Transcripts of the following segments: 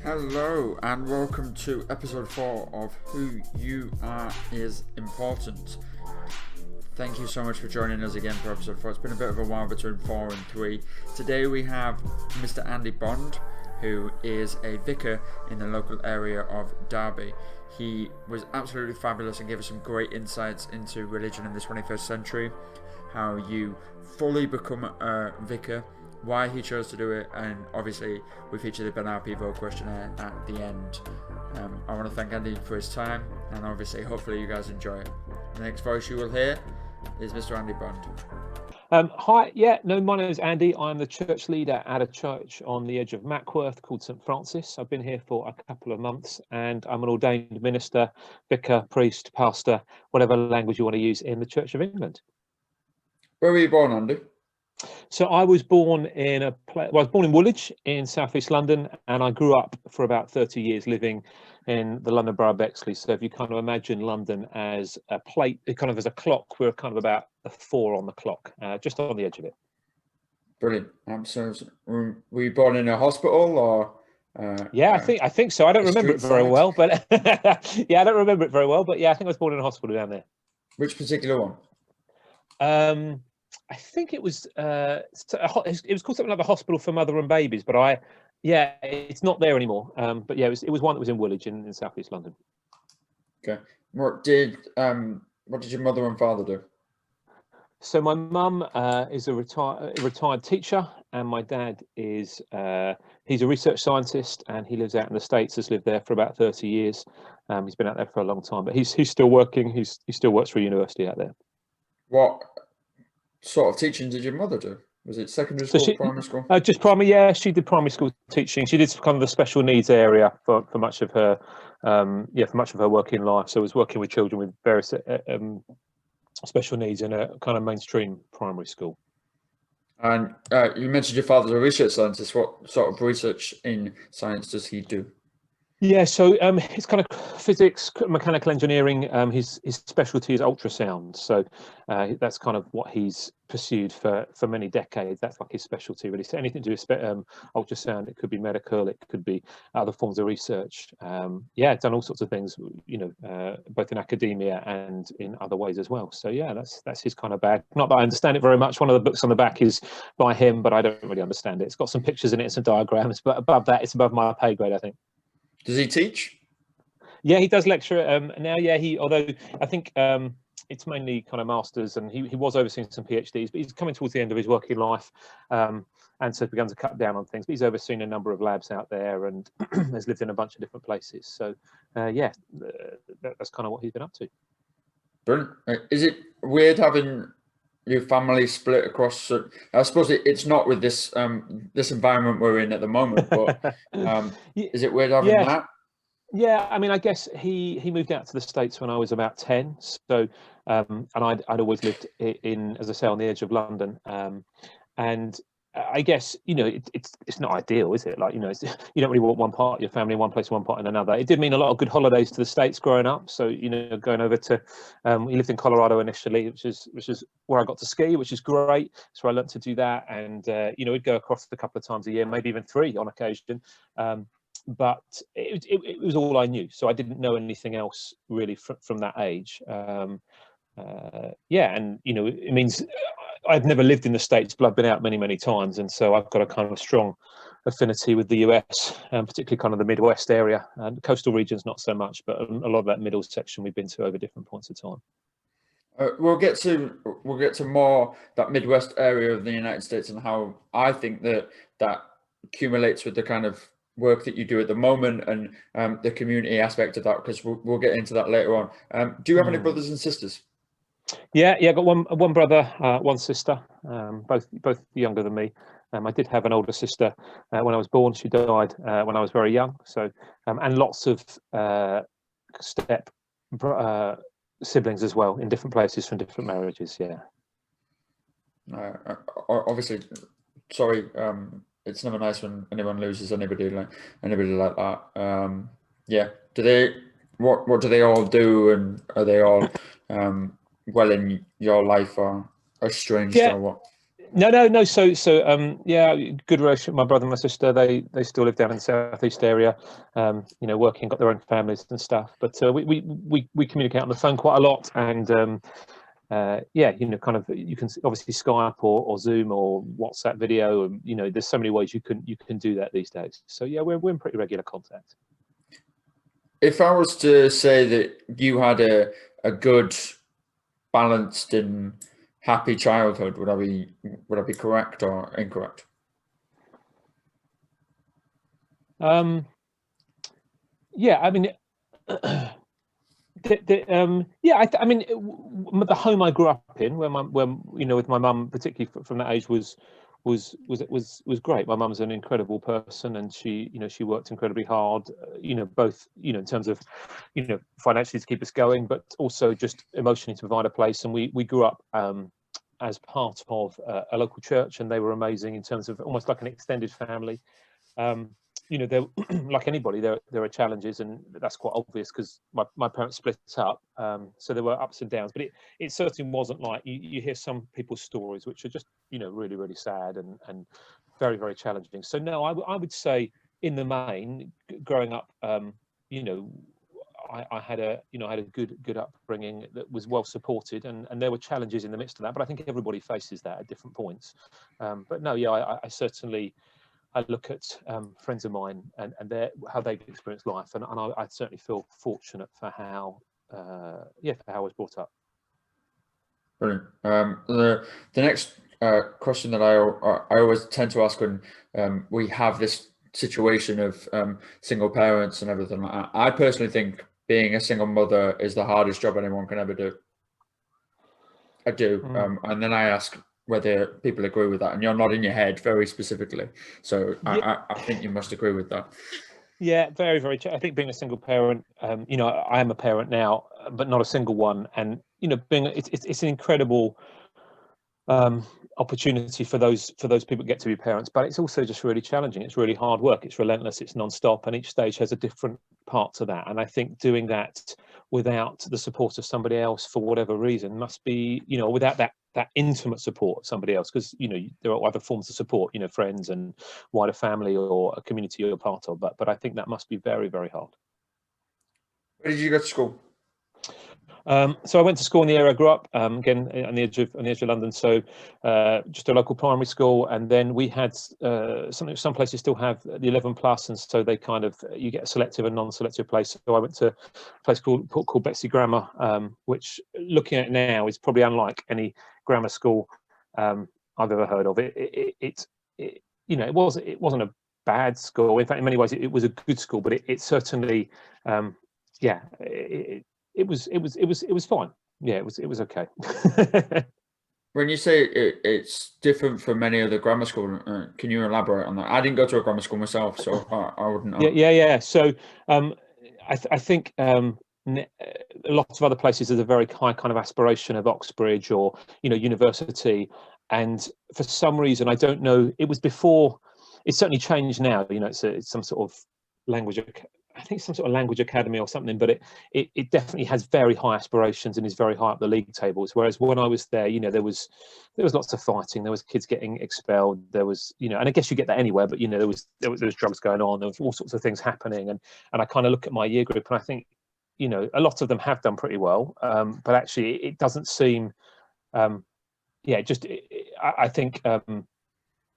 Hello and welcome to episode 4 of Who You Are Is Important. Thank you so much for joining us again for episode 4. It's been a bit of a while between 4 and 3. Today we have Mr. Andy Bond, who is a vicar in the local area of Derby. He was absolutely fabulous and gave us some great insights into religion in the 21st century, how you fully become a vicar, why he chose to do it, and obviously we featured the Ben Ep4 questionnaire at the end. I want to thank Andy for his time, and obviously hopefully you guys enjoy it. The next voice you will hear is Mr. Andy Bond. Hi, my name is Andy. I'm the church leader at a church on the edge of Mackworth called St Francis. I've been here for a couple of months and I'm an ordained minister, vicar, priest, pastor, whatever language you want to use in the Church of England. Where were you born, Andy? So I was born in Woolwich in southeast London, and I grew up for about 30 years living in the London Borough of Bexley. So if you kind of imagine London as a plate, kind of as a clock, we're kind of about a 4 on the clock, just on the edge of it. Brilliant. So were you born in a hospital or? I think so. I don't remember it very well, but yeah, I don't remember it very well. But yeah, I think I was born in a hospital down there. Which particular one? I think it was called something like the Hospital for Mother and Babies, but it's not there anymore. But yeah, it was one that was in Woolwich in southeast London. Okay. What did your mother and father do? So my mum is a retired teacher, and my dad is he's a research scientist, and he lives out in the States. Has lived there for about 30 years. He's been out there for a long time, but he's still working. He still works for a university out there. What sort of teaching did your mother do? Was it secondary school, primary school? Just primary, yeah. She did primary school teaching. She did kind of the special needs area for much of her, for much of her working life. So I was working with children with various special needs in a kind of mainstream primary school. And you mentioned your father's a research scientist. What sort of research in science does he do? Yeah, so it's kind of physics, mechanical engineering. His specialty is ultrasound, so that's kind of what he's pursued for many decades. That's like his specialty, really. So anything to do with ultrasound, it could be medical, it could be other forms of research. Done all sorts of things, both in academia and in other ways as well. So yeah, that's his kind of bag. Not that I understand it very much. One of the books on the back is by him, but I don't really understand it. It's got some pictures in it, some diagrams, but above that, it's above my pay grade, I think. Does he teach? Yeah, he does lecture now. Yeah, although I think it's mainly kind of masters, and he was overseeing some PhDs, but he's coming towards the end of his working life, and so begun to cut down on things. But he's overseen a number of labs out there, and has lived in a bunch of different places. So that's kind of what he's been up to. Brilliant. Is it weird having your family split across? I suppose it's not with this environment we're in at the moment, but is it weird having that? Yeah, I mean, I guess he moved out to the States when I was about 10. So, and I'd always lived in, as I say, on the edge of London, and I guess it's not ideal, is it? Like you don't really want one part of your family in one place, one part in another. It did mean a lot of good holidays to the States growing up. So going over to we lived in Colorado initially, which is where I got to ski, which is great. So I learned to do that, and we'd go across a couple of times a year, maybe even 3 on occasion. But it was all I knew, so I didn't know anything else really from that age. It means I've never lived in the States, but I've been out many times, and so I've got a kind of strong affinity with the US, particularly kind of the Midwest area, and coastal regions not so much, but a lot of that middle section we've been to over different points of time. We'll get to more that Midwest area of the United States and how I think that accumulates with the kind of work that you do at the moment and the community aspect of that, because we'll get into that later on. Do you have any brothers and sisters? Yeah, I got one brother, one sister, both younger than me. I did have an older sister when I was born. She died when I was very young. So, and lots of step siblings as well in different places from different marriages. Yeah. Obviously, sorry. It's never nice when anyone loses anybody like that. What do they all do, and are they all well in your life or estranged or what? No. Yeah, good relationship. My brother and my sister, they still live down in the southeast area. Working, got their own families and stuff. But we communicate on the phone quite a lot, and kind of you can obviously Skype or Zoom or WhatsApp video, and there's so many ways you can do that these days. So yeah, we're in pretty regular contact. If I was to say that you had a good, balanced and happy childhood, would I be correct or incorrect? Yeah, I mean, the home I grew up in, with my mum, particularly from that age, was great. My mum's an incredible person, and she worked incredibly hard. Both in terms of financially to keep us going, but also just emotionally to provide a place. And we grew up as part of a local church, and they were amazing in terms of almost like an extended family. There, like anybody, there are challenges, and that's quite obvious because my parents split up, so there were ups and downs. But it certainly wasn't like you hear some people's stories which are just really really sad and very very challenging. So no, I would say in the main, growing up, I had a good upbringing that was well supported, and there were challenges in the midst of that. But I think everybody faces that at different points. But no, yeah, I certainly. I look at friends of mine and how they've experienced life, and I certainly feel fortunate for how I was brought up. Brilliant. The next question that I always tend to ask when we have this situation of single parents and everything like that. I personally think being a single mother is the hardest job anyone can ever do. I do, and then I ask whether people agree with that, and you're nodding your head very specifically. So yeah. I think you must agree with that. Yeah, very, very. I think being a single parent, I am a parent now, but not a single one, and it's an incredible opportunity for those people who get to be parents, but it's also just really challenging. It's really hard work. It's relentless. It's non-stop, and each stage has a different part to that. And I think doing that without the support of somebody else for whatever reason must be, without that intimate support of somebody else, because there are other forms of support, friends and wider family or a community you're part of. But I think that must be very, very hard. Where did you go to school? So I went to school in the area I grew up, again on the edge of London. So just a local primary school, and then we had some places still have the 11+, and so they kind of you get a selective and non-selective place. So I went to a place called Betsy Grammar, which looking at it now is probably unlike any grammar school I've ever heard of. It wasn't a bad school. In fact, in many ways, it was a good school, but it certainly, It was fine. Yeah, it was okay. When you say it's different from many other grammar school, can you elaborate on that? I didn't go to a grammar school myself, so I wouldn't know. Yeah. So I think a lot of other places there's a very high kind of aspiration of Oxbridge or university, and for some reason I don't know. It was before. It's certainly changed now. It's some sort of language. I think some sort of language academy or something, but it definitely has very high aspirations and is very high up the league tables. Whereas when I was there, there was lots of fighting. There was kids getting expelled. There was, and I guess you get that anywhere, but there was drugs going on. There was all sorts of things happening, and I kind of look at my year group and I think, a lot of them have done pretty well, but actually it doesn't seem, I think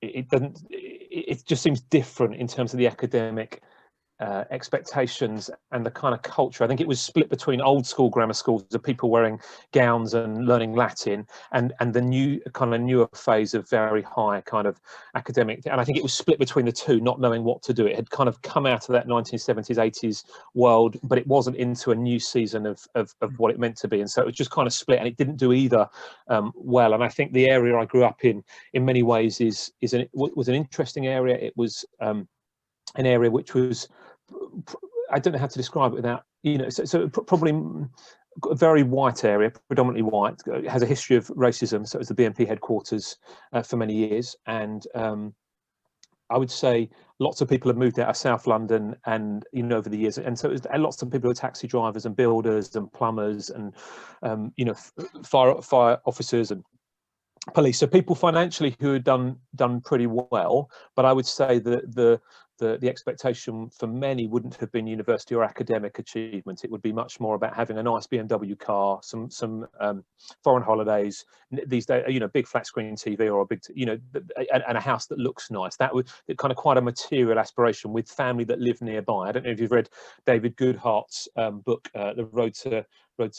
it doesn't. It just seems different in terms of the academic expectations and the kind of culture. I think it was split between old school grammar schools of people wearing gowns and learning Latin and the newer phase of very high kind of academic. And I think it was split between the two, not knowing what to do. It had kind of come out of that 1970s, 80s world, but it wasn't into a new season of what it meant to be. And so it was just kind of split, and it didn't do either well. And I think the area I grew up in many ways was an interesting area. It was an area which was, I don't know how to describe it without, so probably a very white area, predominantly white. It has a history of racism. So it was the BNP headquarters for many years. And I would say lots of people have moved out of South London and, over the years. And so it was lots of people who are taxi drivers and builders and plumbers and, fire officers and police. So people financially who had done pretty well, but I would say that the expectation for many wouldn't have been university or academic achievement. It would be much more about having a nice BMW car, some foreign holidays these days, big flat screen TV or a big, and a house that looks nice. That was kind of quite a material aspiration with family that live nearby. I don't know if you've read David Goodhart's book, The Road to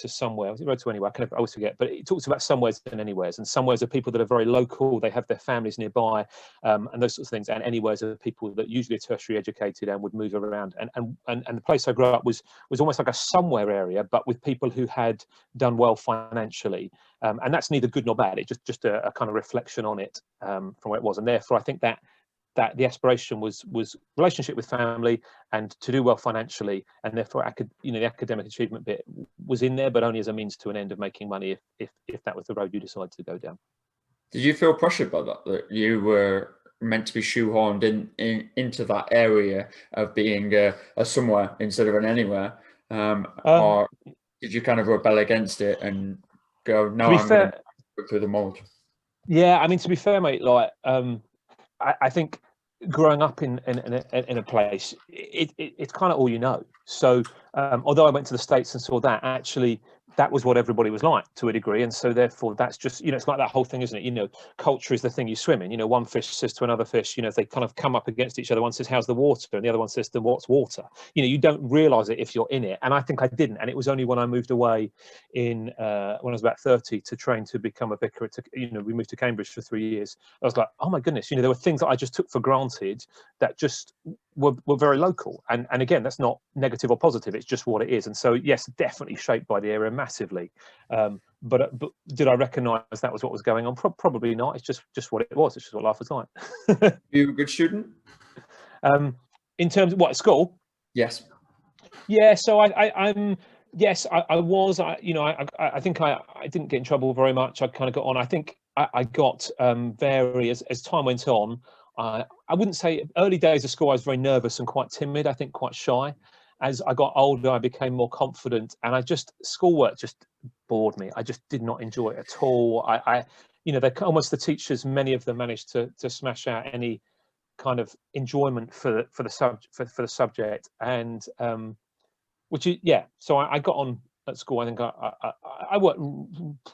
Somewhere. Was it Road to Anywhere? I always forget. But it talks about somewheres and anywheres. And somewheres are people that are very local. They have their families nearby, and those sorts of things. And anywheres are people that usually are tertiary educated and would move around. And the place I grew up was almost like a somewhere area, but with people who had done well financially. And that's neither good nor bad. It's just a kind of reflection on it from where it was. And therefore, I think that the aspiration was relationship with family and to do well financially, and therefore the academic achievement bit was in there, but only as a means to an end of making money if that was the road you decided to go down. Did you feel pressured by that you were meant to be shoehorned into that area of being a somewhere instead of an anywhere, or did you kind of rebel against it and go, no, I'm going to go through the mold? Yeah, I mean, to be fair, mate, like I think growing up in a place, it's kind of all you know. So although I went to the States and saw that, actually that was what everybody was like to a degree, and so therefore that's just, it's like that whole thing, isn't it? Culture is the thing you swim in. One fish says to another fish, if they kind of come up against each other, one says, how's the water, and the other one says, then what's water? You don't realize it if you're in it, and I think I didn't. And it was only when I moved away when I was about 30 to train to become a vicar. We moved to Cambridge for 3 years. I was like, oh my goodness, there were things that I just took for granted that just were very local. And again, that's not negative or positive, it's just what it is. And so yes, definitely shaped by the area massively. But did I recognise that was what was going on? Probably not. It's just what it was. It's just what life was like. You a good student? In terms of what, school? Yes. Yeah. So I'm. Yes, I was. I think I didn't get in trouble very much. I kind of got on. I think I got as time went on. I wouldn't say early days of school I was very nervous and quite timid. I think quite shy. As I got older, I became more confident, and schoolwork just bored me. I just did not enjoy it at all. They're almost the teachers. Many of them managed to smash out any kind of enjoyment for the subject, and So I got on at school. I think I worked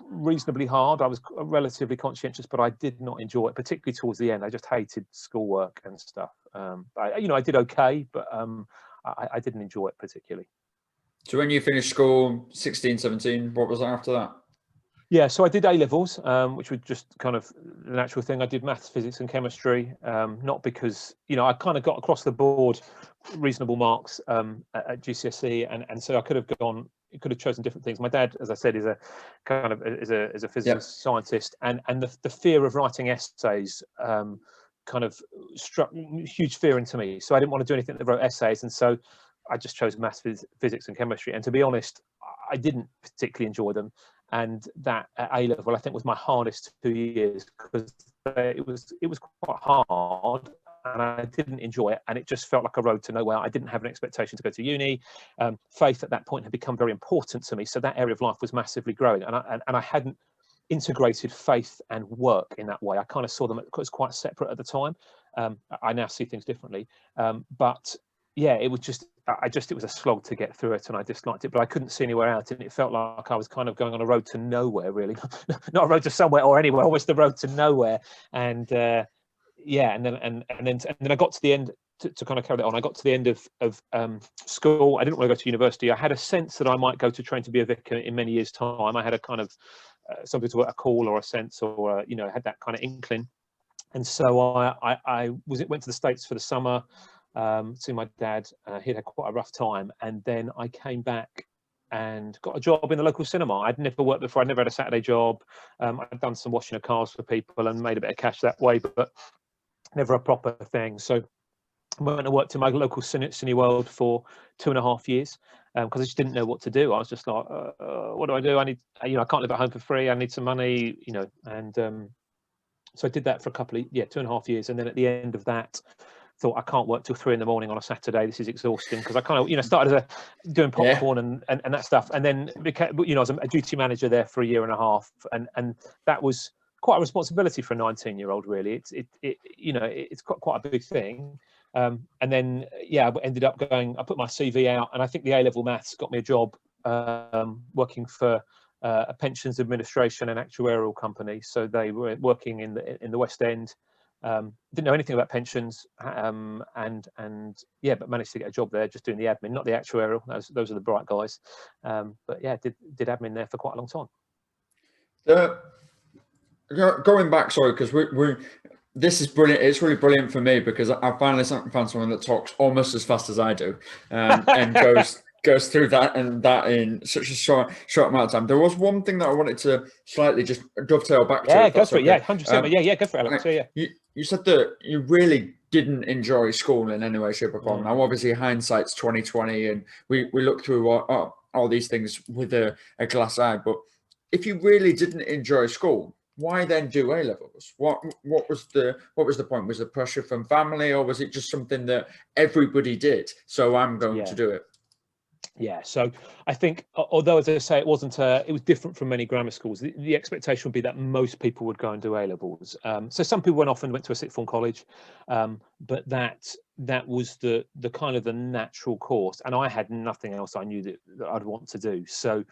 reasonably hard. I was relatively conscientious, but I did not enjoy it, particularly towards the end. I just hated schoolwork and stuff. I did okay, but I didn't enjoy it particularly. So when you finished school, 16, 17, what was after that? Yeah, so I did A-levels, which was just kind of the natural thing. I did maths, physics and chemistry, not because, I kind of got across the board reasonable marks at GCSE, and so I could have chosen different things. My dad, as I said, is a physicist, scientist, and the fear of writing essays kind of struck huge fear into me. So I didn't want to do anything that wrote essays, and so I just chose maths, physics and chemistry. And to be honest, I didn't particularly enjoy them. And that at A-level, I think, was my hardest 2 years, because it was quite hard and I didn't enjoy it, and it just felt like a road to nowhere. I didn't have an expectation to go to uni. Faith at that point had become very important to me, so that area of life was massively growing, and I hadn't integrated faith and work in that way. I kind of saw them as quite separate at the time. I now see things differently, but yeah, it was it was a slog to get through it, and I disliked it, but I couldn't see anywhere out, and it felt like I was kind of going on a road to nowhere, really. Not a road to somewhere or anywhere, always the road to nowhere. And and then I got to the end, to kind of carry that on. I got to the end of school. I didn't want to go to university. I had a sense that I might go to train to be a vicar in many years' time. I had a kind of something to a call or a sense, or had that kind of inkling. And so I went to the States for the summer. See my dad. He'd had quite a rough time, and then I came back and got a job in the local cinema. I'd never worked before. I'd never had a Saturday job. I'd done some washing of cars for people and made a bit of cash that way, but never a proper thing. So I went and worked in my local Cineworld for 2.5 years, because I just didn't know what to do. I was just like, what do? I need, I can't live at home for free. I need some money, and so I did that for 2.5 years, and then at the end of that, thought, I can't work till 3 in the morning on a Saturday. This is exhausting, because I kind of, started doing popcorn and that stuff, and then became, I was a duty manager there for 1.5 years, and that was quite a responsibility for a 19-year-old, really. It's quite a big thing. And then, I ended up I put my CV out, and I think the A-level maths got me a job working for a pensions administration and actuarial company. So they were working in the West End. Didn't know anything about pensions, but managed to get a job there, just doing the admin, not the actuarial. Those are the bright guys. Did admin there for quite a long time. Going back, sorry, because this is brilliant. It's really brilliant for me because I finally found someone that talks almost as fast as I do, and goes through that in such a short amount of time. There was one thing that I wanted to slightly just dovetail back to. Yeah, go for it. Yeah, 100%. Go for it, Alex. You said that you really didn't enjoy school in any way, shape, or form. Now, obviously, hindsight's 2020, and we look through all these things with a glass eye. But if you really didn't enjoy school, why then do A levels? What was the point? Was the pressure from family, or was it just something that everybody did? So I'm going to do it. Yeah, so I think, although as I say, it was different from many grammar schools. The expectation would be that most people would go and do A levels. So some people went off and went to a sixth form college, but that was the kind of the natural course, and I had nothing else I knew that I'd want to do. So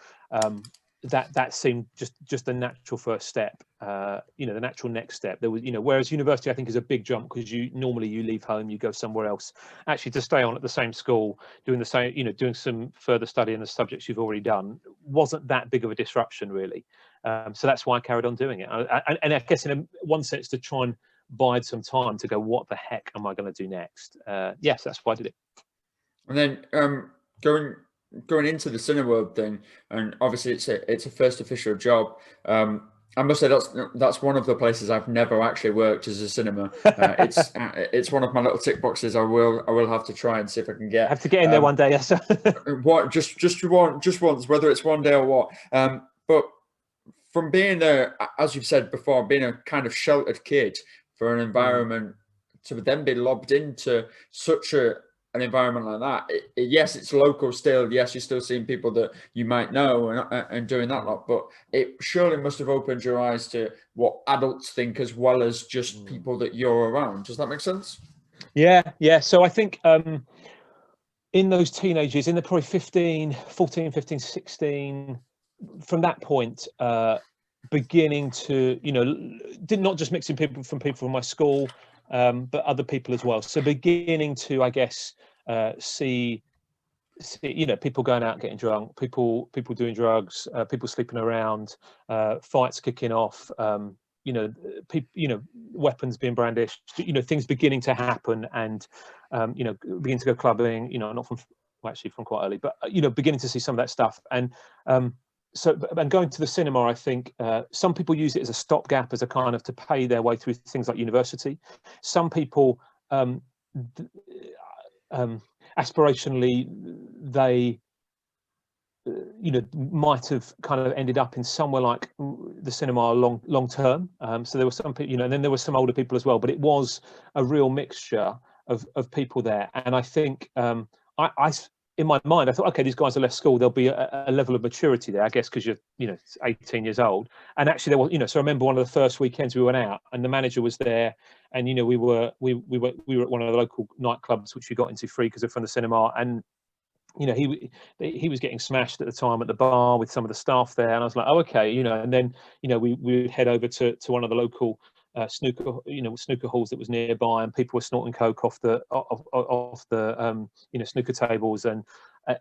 that seemed just the natural first step, the natural next step. There was, whereas university I think is a big jump, because you leave home, you go somewhere else. Actually, to stay on at the same school, doing the same, doing some further study in the subjects you've already done, wasn't that big of a disruption, really. So that's why I carried on doing it. And I guess in one sense to try and bide some time to go, what the heck am I going to do next? Yes, that's why I did it. And then going into the cinema world then, and obviously it's a first official job. I must say that's one of the places I've never actually worked as a cinema. It's one of my little tick boxes. I will have to try and see if I can get. Have to get in there one day. Yes. What just once, whether it's one day or what. But from being as you've said before, being a kind of sheltered kid for an environment to then be lobbed into such an environment like that, yes, it's local still. Yes, you're still seeing people that you might know and doing that lot, but it surely must have opened your eyes to what adults think as well as just people that you're around. Does that make sense? Yeah. So I think in those teenagers, in the probably 14, 15, 16, from that point, beginning to, did not just mixing people from my school, but other people as well. So beginning to, I guess, see, people going out getting drunk, people doing drugs, people sleeping around, fights kicking off, weapons being brandished, things beginning to happen, and begin to go clubbing, not from quite early, but beginning to see some of that stuff. And and going to the cinema, I think some people use it as a stopgap, as a kind of to pay their way through things like university. Some people aspirationally, they might have kind of ended up in somewhere like the cinema long term. So there were some people, and then there were some older people as well, but it was a real mixture of people there. And I think I in my mind, I thought, okay, these guys are left school. There'll be a level of maturity there, I guess, because you're 18 years old. And actually, there was, so I remember one of the first weekends we went out, and the manager was there, and we were at one of the local nightclubs, which we got into free because they're from the cinema. And he was getting smashed at the time at the bar with some of the staff there, and I was like, oh, okay, and then we would head over to one of the local snooker halls that was nearby, and people were snorting coke off the snooker tables, and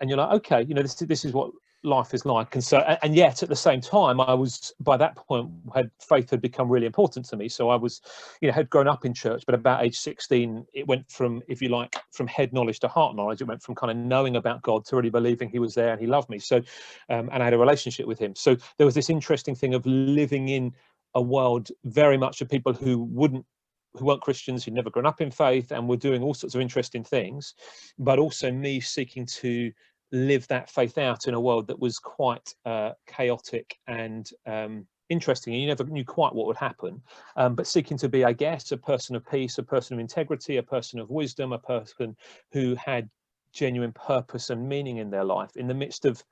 you're like, okay, this is what life is like. And so, and yet at the same time, I was, by that point, faith had become really important to me. So I was, had grown up in church, but about age 16, it went from, if you like, from head knowledge to heart knowledge. It went from kind of knowing about God to really believing he was there and he loved me. So, and I had a relationship with him. So there was this interesting thing of living in a world very much of people who weren't Christians, who'd never grown up in faith, and were doing all sorts of interesting things, but also me seeking to live that faith out in a world that was quite chaotic and interesting, and you never knew quite what would happen, but seeking to be, I guess, a person of peace, a person of integrity, a person of wisdom, a person who had genuine purpose and meaning in their life in the midst of,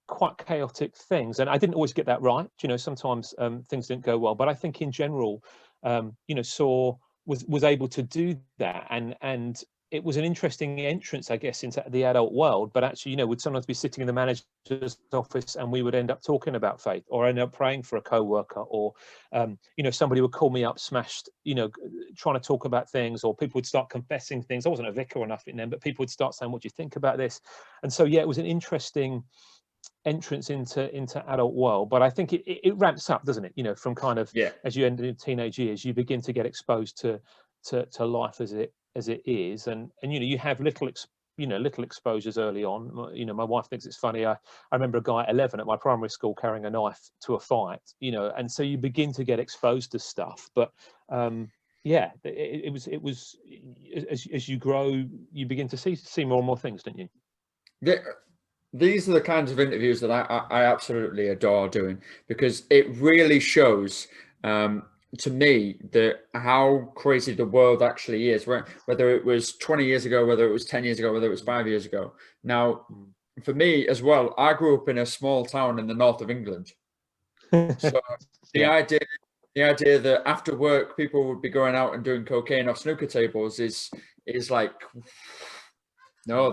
quite chaotic things, and I didn't always get that right. Sometimes things didn't go well, but I think in general, Saw was able to do that, and it was an interesting entrance, I guess, into the adult world. But actually, would sometimes be sitting in the manager's office, and we would end up talking about faith, or end up praying for a co-worker, or somebody would call me up, smashed, trying to talk about things, or people would start confessing things. I wasn't a vicar or nothing then, but people would start saying, "What do you think about this?" And so, yeah, it was an interesting entrance into adult world. But I think it ramps up, doesn't it? From kind of, as you enter in teenage years, you begin to get exposed to life as it is, and you have little exposures early on. My wife thinks it's funny. I remember a guy at 11 at my primary school carrying a knife to a fight, and so you begin to get exposed to stuff. But yeah, it was as you grow, you begin to see more and more things, don't you? These are the kinds of interviews that I absolutely adore doing, because it really shows to me how crazy the world actually is, whether it was 20 years ago, whether it was 10 years ago, whether it was 5 years ago. Now, for me as well, I grew up in a small town in the north of England. So the idea that after work people would be going out and doing cocaine off snooker tables is like, no,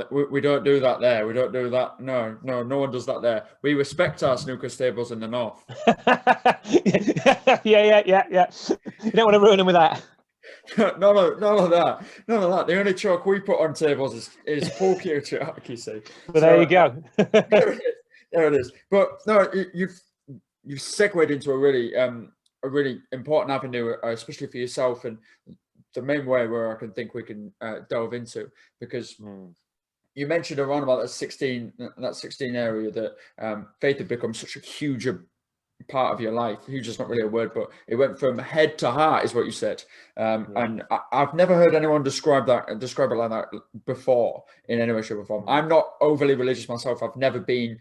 we don't do that there. We don't do that. No one does that there. We respect our snooker tables in the north. Yeah. You don't want to ruin them with that. None of that. The only chalk we put on tables is pool cue chalk, you see. But there you go. There it is. But no, you've segued into a really important avenue, especially for yourself, and the main way where I can think we can delve into, because you mentioned around about that 16 area that faith had become such a huge part of your life. Huge is not really a word, but it went from head to heart, is what you said. And I've never heard anyone describe it like that before in any way, shape, or form. I'm not overly religious myself. I've never been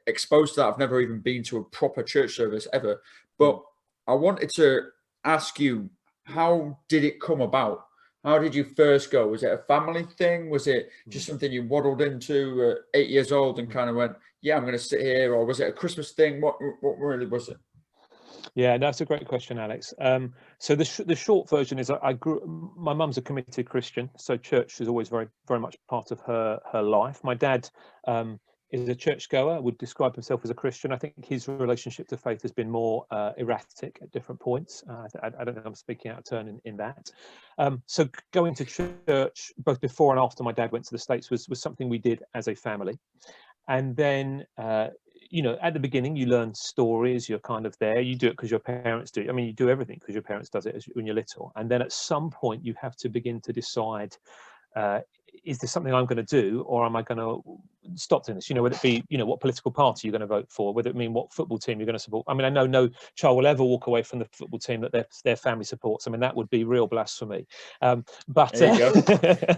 exposed to that. I've never even been to a proper church service ever. But I wanted to ask you, how did it come about? How did you first go? Was it a family thing? Was it just something you waddled into at 8 years old and kind of went, yeah, I'm going to sit here? Or was it a Christmas thing? What really was it? Yeah, that's a great question, Alex. So the short version is my mum's a committed Christian, so church is always very, very much part of her life. My dad is a churchgoer, would describe himself as a Christian. I think his relationship to faith has been more erratic at different points. I don't think I'm speaking out of turn in that. So going to church both before and after my dad went to the States was something we did as a family. And then, at the beginning, you learn stories, you're kind of there, you do it because your parents do it. I mean, you do everything because your parents does it when you're little. And then at some point, you have to begin to decide, is this something I'm going to do, or am I going to stop doing this? Whether it be, what political party you're going to vote for, whether it mean what football team you're going to support. I mean, I know no child will ever walk away from the football team that their family supports. I mean, that would be real blasphemy. But there you go.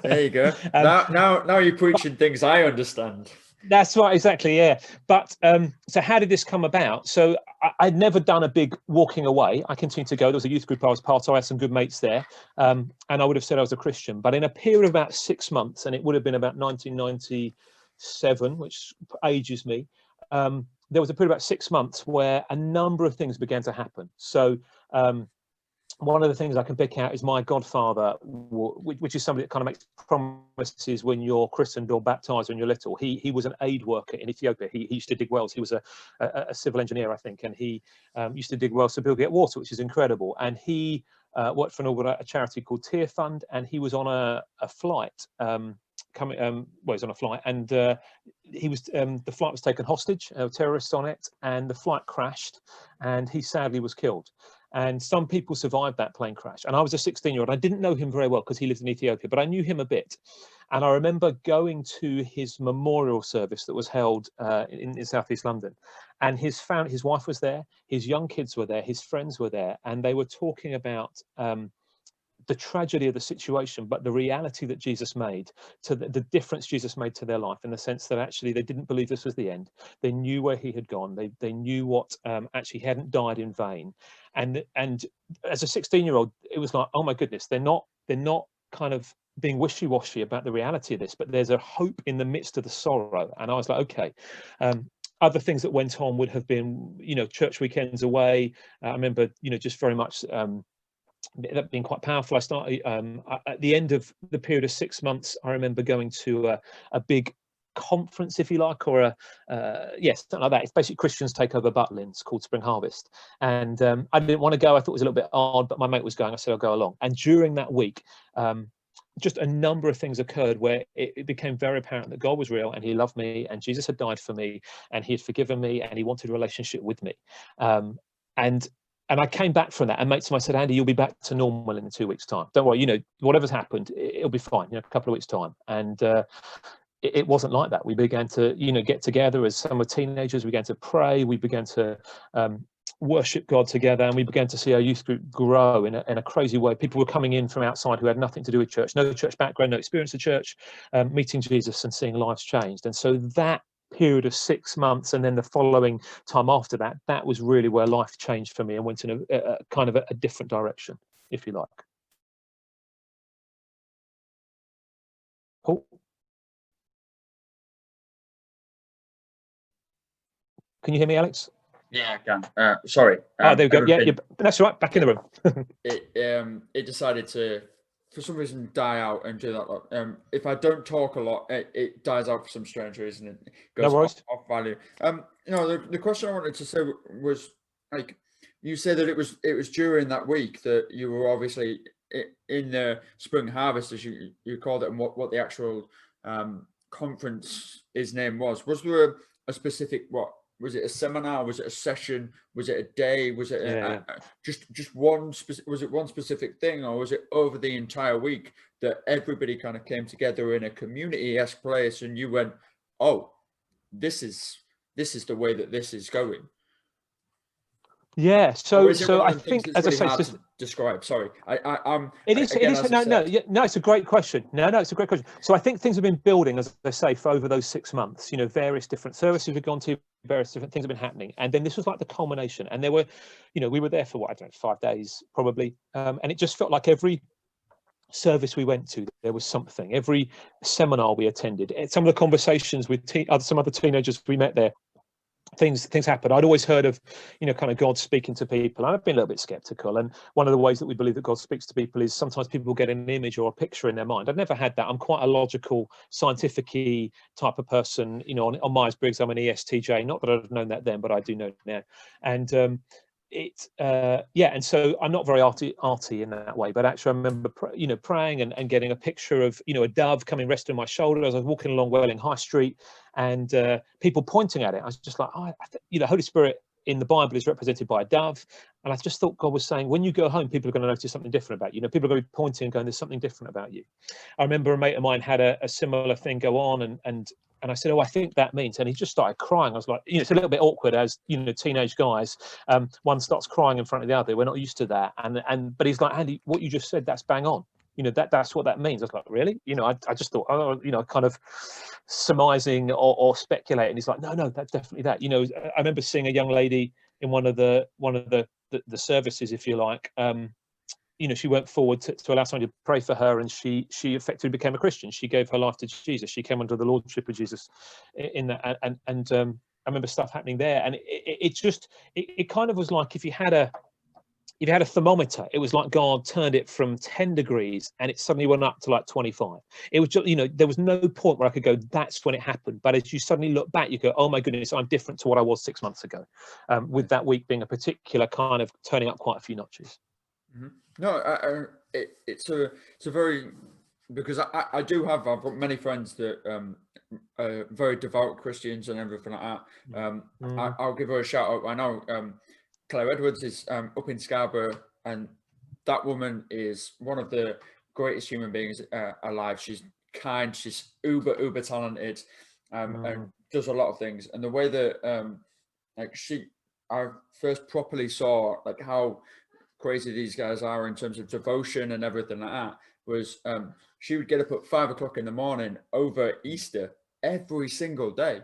There you go. Now you're preaching things I understand. That's right, exactly, yeah. But so how did this come about? So I'd never done a big walking away. I continued to go. There was a youth group I was part of. I had some good mates there. And I would have said I was a Christian. But in a period of about 6 months, and it would have been about 1997, which ages me, there was a period of about 6 months where a number of things began to happen. So one of the things I can pick out is my godfather, which is somebody that kind of makes promises when you're christened or baptized when you're little. He was an aid worker in Ethiopia. He used to dig wells. He was a civil engineer, I think, and he used to dig wells so people get water, which is incredible. And he worked for a charity called Tear Fund, and he was on a flight. He's on a flight, and the flight was taken hostage. Terrorists on it, and the flight crashed, and he sadly was killed. And some people survived that plane crash. And I was a 16-year-old. I didn't know him very well because he lived in Ethiopia, but I knew him a bit. And I remember going to his memorial service that was held in southeast London. And his wife was there, his young kids were there, his friends were there, and they were talking about the tragedy of the situation, but the reality that Jesus made, to the difference Jesus made to their life, in the sense that actually they didn't believe this was the end. They knew where he had gone. They knew what actually he hadn't died in vain. And as a 16-year-old, it was like, oh my goodness, they're not kind of being wishy-washy about the reality of this, but there's a hope in the midst of the sorrow. And I was like, okay. Other things that went on would have been, church weekends away. I remember, just very much that being quite powerful. I started at the end of the period of 6 months. I remember going to a big conference, if you like, or yes, something like that. It's basically Christians Take Over Butlin. It's called Spring Harvest, and I didn't want to go. I thought it was a little bit odd, but my mate was going. I said I'll go along. And during that week, just a number of things occurred where it became very apparent that God was real and he loved me and Jesus had died for me and he had forgiven me and he wanted a relationship with me. And I came back from that, and mates of mine said, Andy, you'll be back to normal in 2 weeks' time. Don't worry, whatever's happened, it'll be fine, a couple of weeks' time. And it wasn't like that. We began to, get together as some were teenagers. We began to pray. We began to worship God together, and we began to see our youth group grow in a crazy way. People were coming in from outside who had nothing to do with church, no church background, no experience of church, meeting Jesus and seeing lives changed. And so that period of 6 months and then the following time after that, that was really where life changed for me and went in a kind of a different direction, if you like. Paul? Can you hear me, Alex? Yeah, I can. Sorry. There we go. Yeah, that's all right. Back in the room. It decided to, for some reason, die out and do that. If I don't talk a lot, it dies out for some strange reason. It goes off value. The question I wanted to say was, like, you said that it was during that week that you were obviously in the Spring Harvest, as you called it, and what the actual conference name was. Was there a specific Was it a seminar? Was it a session? Was it a day? Was it just one? Was it one specific thing, or was it over the entire week that everybody kind of came together in a community-esque place, and you went, "Oh, this is the way that this is going"? Yeah, so I think, as really I say, hard to describe. Sorry, it is. No, it's a great question. No, it's a great question. So I think things have been building, as I say, for over those 6 months. Various different services we've gone to, various different things have been happening, and then this was like the culmination. And there were, we were there for 5 days probably, and it just felt like every service we went to, there was something. Every seminar we attended, some of the conversations with some other teenagers we met there. Things happen. I'd always heard of, kind of God speaking to people. I've been a little bit skeptical. And one of the ways that we believe that God speaks to people is sometimes people get an image or a picture in their mind. I've never had that. I'm quite a logical, scientific-y type of person. On Myers-Briggs, I'm an ESTJ. Not that I'd have known that then, but I do know now. And and so I'm not very arty in that way, but actually I remember praying and getting a picture of a dove coming resting on my shoulder as I was walking along Welling High Street, and people pointing at it. I was just like, Holy Spirit in the Bible is represented by a dove, and I just thought God was saying, when you go home, people are going to notice something different about you. People are going to be pointing and going, there's something different about you. I remember a mate of mine had a similar thing go on, and I said, I think that means, and he just started crying. I was like, it's a little bit awkward as, teenage guys. One starts crying in front of the other. We're not used to that. But he's like, Andy, what you just said, that's bang on. That's what that means. I was like, really? I just thought, kind of surmising or speculating. He's like, no, that's definitely that. I remember seeing a young lady in one of the services, if you like. She went forward to allow somebody to pray for her, and she effectively became a Christian. She gave her life to Jesus. She came under the lordship of Jesus in that, and I remember stuff happening there. And it kind of was like if you had a thermometer, it was like God turned it from 10 degrees and it suddenly went up to like 25. It was just, there was no point where I could go, that's when it happened. But as you suddenly look back, you go, oh my goodness, I'm different to what I was 6 months ago, with that week being a particular kind of turning up quite a few notches. Mm-hmm. No, it's a very, because I've got many friends that are very devout Christians and everything like that. I'll give her a shout out. I know Claire Edwards is up in Scarborough, and that woman is one of the greatest human beings alive. She's kind, she's uber talented, and does a lot of things. And the way that I first properly saw like how crazy these guys are in terms of devotion and everything like that was she would get up at 5 o'clock in the morning over Easter every single day,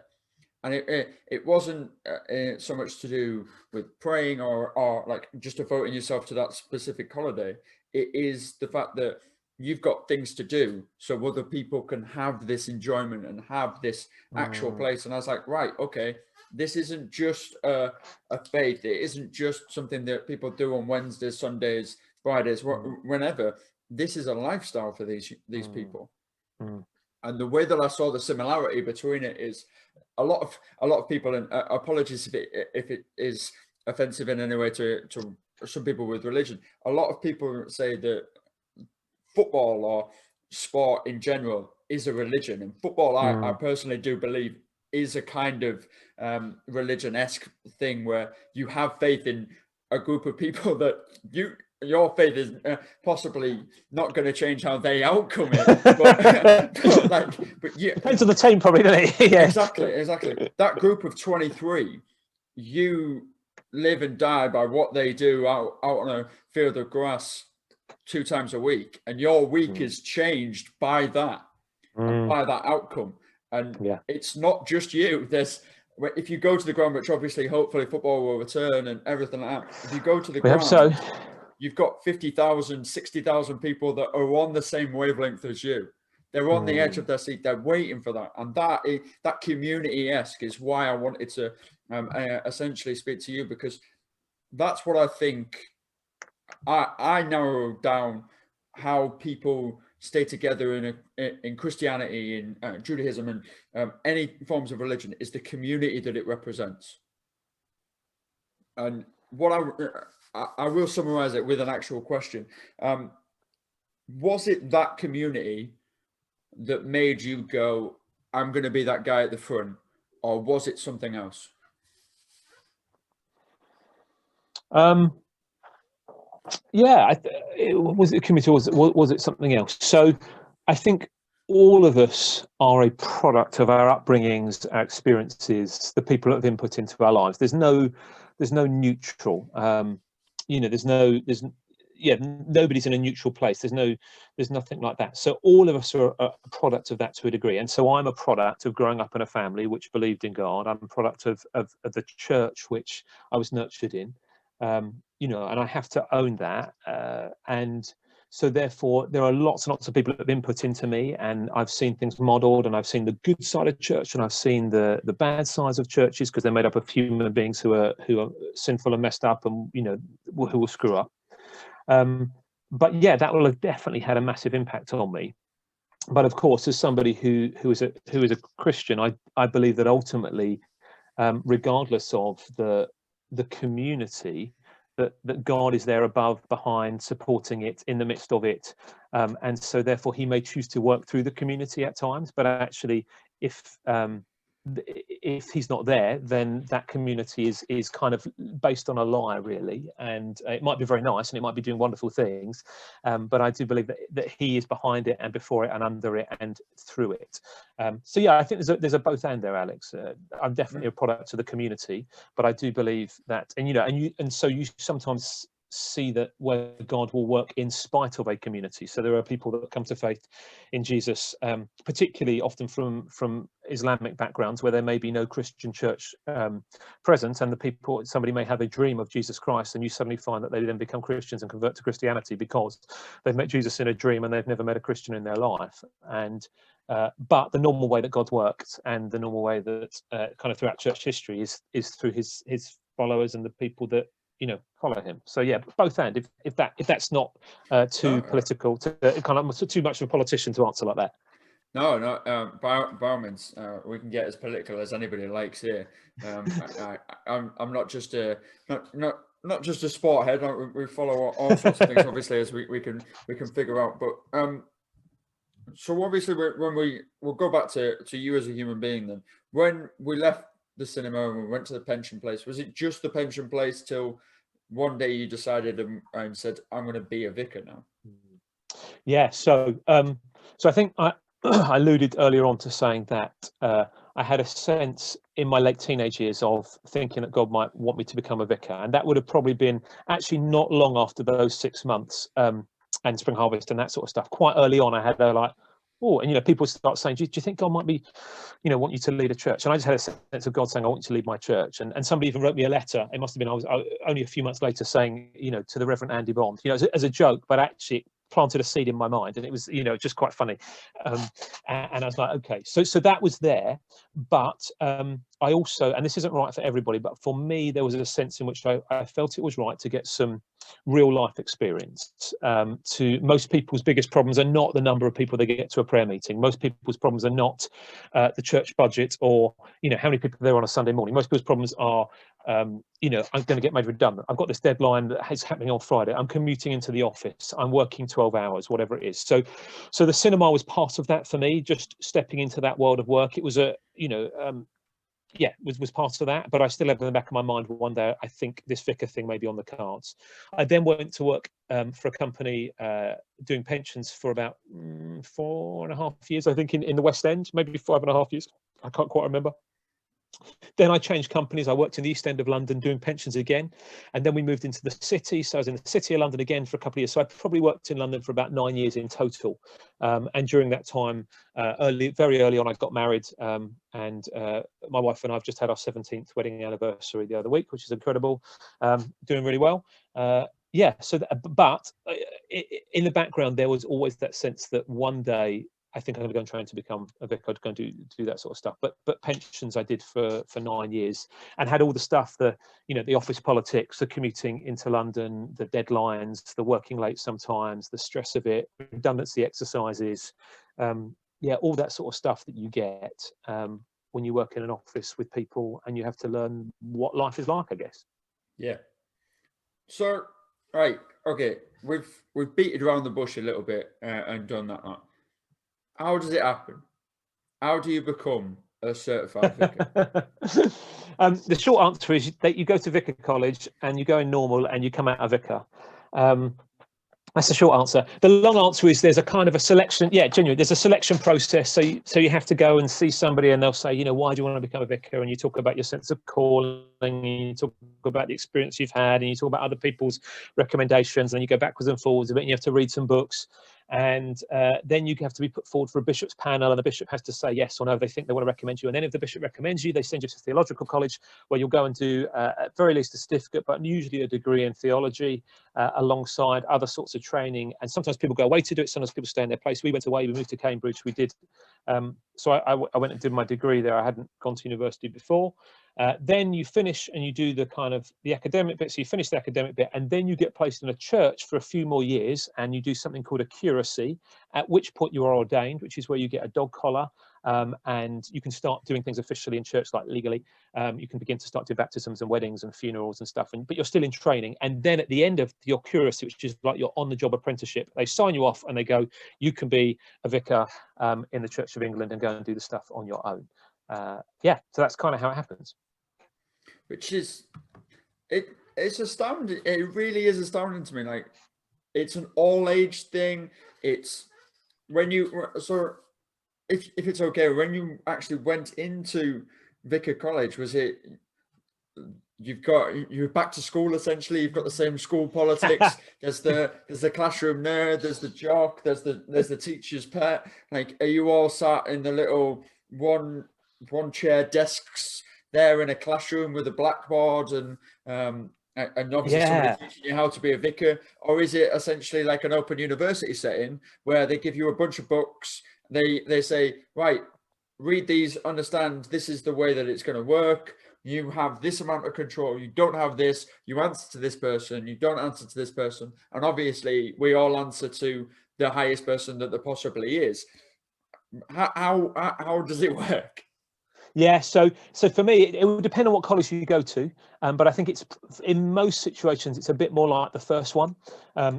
and it wasn't so much to do with praying or like just devoting yourself to that specific holiday. It is the fact that you've got things to do so other people can have this enjoyment and have this actual Mm, place. And I was like, right, okay, this isn't just a faith. It isn't just something that people do on Wednesdays, Sundays, Fridays, mm, whenever. This is a lifestyle for these mm, people. mm, And the way that I saw the similarity between it is a lot of people, and apologies if it is offensive in any way to some people with religion. A lot of people say that football or sport in general is a religion, and football, I mm, personally do believe, is a kind of religion-esque thing where you have faith in a group of people that your faith is possibly not going to change how they outcome it, but but yeah, depends on the team, probably, doesn't it? Yeah. exactly. That group of 23, you live and die by what they do out on a field of grass 2 times a week, and your week Mm, is changed by that and mm, by that outcome. And yeah. it's not just you. If you go to the ground, which obviously hopefully football will return and everything like that, if you go to the We hope so. ground, you've got 50,000, 60,000 people that are on the same wavelength as you. They're on the edge Mm, of their seat. They're waiting for that. And that community-esque is why I wanted to essentially speak to you, because that's what I think. I narrow down how people stay together in Christianity, in Judaism, and any forms of religion, is the community that it represents. And what I will summarize it with an actual question. Was it that community that made you go, I'm going to be that guy at the front, or was it something else? um, yeah, was it a community, or was it something else? So I think all of us are a product of our upbringings, our experiences, the people that have input into our lives. There's no neutral. There's yeah, nobody's in a neutral place. There's nothing like that. So all of us are a product of that to a degree. And so I'm a product of growing up in a family which believed in God. I'm a product of the church which I was nurtured in. And I have to own that. And so therefore, there are lots and lots of people that have input into me, and I've seen things modelled, and I've seen the good side of church, and I've seen the bad sides of churches, because they're made up of human beings who are sinful and messed up, and who will screw up. But yeah, that will have definitely had a massive impact on me. But of course, as somebody who is a Christian, I believe that ultimately, regardless of the community, that God is there above, behind, supporting it, in the midst of it, and so therefore He may choose to work through the community at times. But actually, if He's not there, then that community is kind of based on a lie, really. And it might be very nice, and it might be doing wonderful things, but I do believe that He is behind it, and before it, and under it, and through it. So yeah, I think there's a both and there, Alex. I'm definitely a product of the community, but I do believe that, and so you sometimes see that where God will work in spite of a community. So there are people that come to faith in Jesus, particularly often from Islamic backgrounds, where there may be no Christian church present, and somebody may have a dream of Jesus Christ, and you suddenly find that they then become Christians and convert to Christianity because they've met Jesus in a dream and they've never met a Christian in their life. And but the normal way that God worked, and the normal way that kind of throughout church history, is through his followers and the people that follow him. So yeah, both and. If that's not too political, kind of too much of a politician to answer like that. No, by all means, we can get as political as anybody likes here. I'm not just not just a sport head. We follow all sorts of things, obviously, as we can figure out. But so obviously, we'll go back to you as a human being. Then, when we left the cinema and we went to the pension place, was it just the pension place till one day you decided and said, I'm going to be a vicar now? Yeah. So I think I alluded earlier on to saying that I had a sense in my late teenage years of thinking that God might want me to become a vicar, and that would have probably been actually not long after those 6 months and Spring Harvest and that sort of stuff. Quite early on, I had and people start saying, do you think God might be, want you to lead a church? And I just had a sense of God saying, I want you to lead my church. And somebody even wrote me a letter. It must have been I was only a few months later saying, to the Reverend Andy Bond, as a joke, but actually planted a seed in my mind, and it was, just quite funny. And I was like, okay, so that was there. But I also, and this isn't right for everybody, but for me, there was a sense in which I felt it was right to get some real life experience. To most people's biggest problems are not the number of people they get to a prayer meeting. Most people's problems are not the church budget, or how many people are there on a Sunday morning. Most people's problems are I'm going to get made redundant. I've got this deadline that is happening on Friday. I'm commuting into the office. I'm working 12 hours, whatever it is. So the cinema was part of that for me, just stepping into that world of work. It was was part of that, but I still have in the back of my mind one day, I think this vicar thing may be on the cards. I then went to work for a company doing pensions for about 4.5 years, I think, in the West End, maybe 5.5 years. I can't quite remember. Then I changed companies. I worked in the East End of London doing pensions again. And then we moved into the city. So I was in the City of London again for a couple of years. So I probably worked in London for about 9 years in total. And during that time, very early on, I got married. And my wife and I have just had our 17th wedding anniversary the other week, which is incredible. Doing really well. But in the background, there was always that sense that one day, I think I'm going to go and train to become a vicar, going to do that sort of stuff. But pensions I did for 9 years, and had all the stuff, the office politics, the commuting into London, the deadlines, the working late sometimes, the stress of it, redundancy exercises, all that sort of stuff that you get when you work in an office with people and you have to learn what life is like, I guess. Yeah. So, right, okay, we've beaten around the bush a little bit and done that. How does it happen? How do you become a certified vicar? The short answer is that you go to vicar college and you go in normal and you come out a vicar. That's the short answer. The long answer is there's a kind of a selection. Yeah, genuinely, there's a selection process. So you have to go and see somebody, and they'll say, why do you want to become a vicar? And you talk about your sense of calling, and you talk about the experience you've had, and you talk about other people's recommendations, and you go backwards and forwards a bit, and you have to read some books. And then you have to be put forward for a bishop's panel, and the bishop has to say yes or no. They think they want to recommend you. And then if the bishop recommends you, they send you to theological college, where you'll go and do at very least a certificate, but usually a degree in theology alongside other sorts of training. And sometimes people go away to do it. Sometimes people stay in their place. We went away. We moved to Cambridge. We did. So I went and did my degree there. I hadn't gone to university before. Then you finish and you do the academic bit. So you finish the academic bit, and then you get placed in a church for a few more years, and you do something called a curacy, at which point you are ordained, which is where you get a dog collar, and you can start doing things officially in church, like legally. You can begin to start doing baptisms and weddings and funerals and stuff, but you're still in training. And then at the end of your curacy, which is like your on-the-job apprenticeship, they sign you off and they go, you can be a vicar in the Church of England and go and do the stuff on your own. So that's kind of how it happens. Which is, it's astounding. It really is astounding to me. Like, it's an all-age thing. It's when you, so if it's okay, when you actually went into vicar college, was it, you're back to school essentially? You've got the same school politics. There's the classroom there. There's the jock. There's the teacher's pet. Like, are you all sat in the little one chair desks there in a classroom with a blackboard and obviously somebody teaching you how to be a vicar? Or is it essentially like an open university setting where they give you a bunch of books, they say, right, read these, understand this is the way that it's going to work, you have this amount of control, you don't have this, you answer to this person, you don't answer to this person, and obviously we all answer to the highest person that there possibly is? How does it work? Yeah, so for me, it would depend on what college you go to, but I think it's, in most situations, it's a bit more like the first one.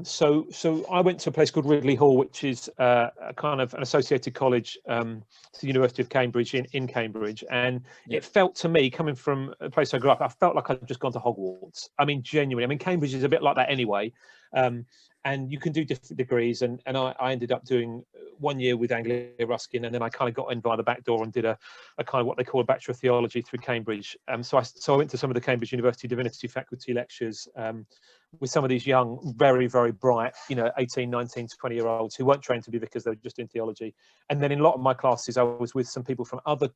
So I went to a place called Ridley Hall, which is a kind of an associated college to the University of Cambridge in Cambridge, and it felt to me, coming from a place I grew up, I felt like I'd just gone to Hogwarts. I mean, genuinely. I mean, Cambridge is a bit like that anyway. And you can do different degrees, and I ended up doing 1 year with Anglia Ruskin, and then I kind of got in via the back door and did a kind of what they call a Bachelor of Theology through Cambridge. So I went to some of the Cambridge University Divinity faculty lectures with some of these young, very, very bright, 18, 19, 20-year-olds who weren't trained to be vicars, they were just in theology. And then in a lot of my classes, I was with some people from other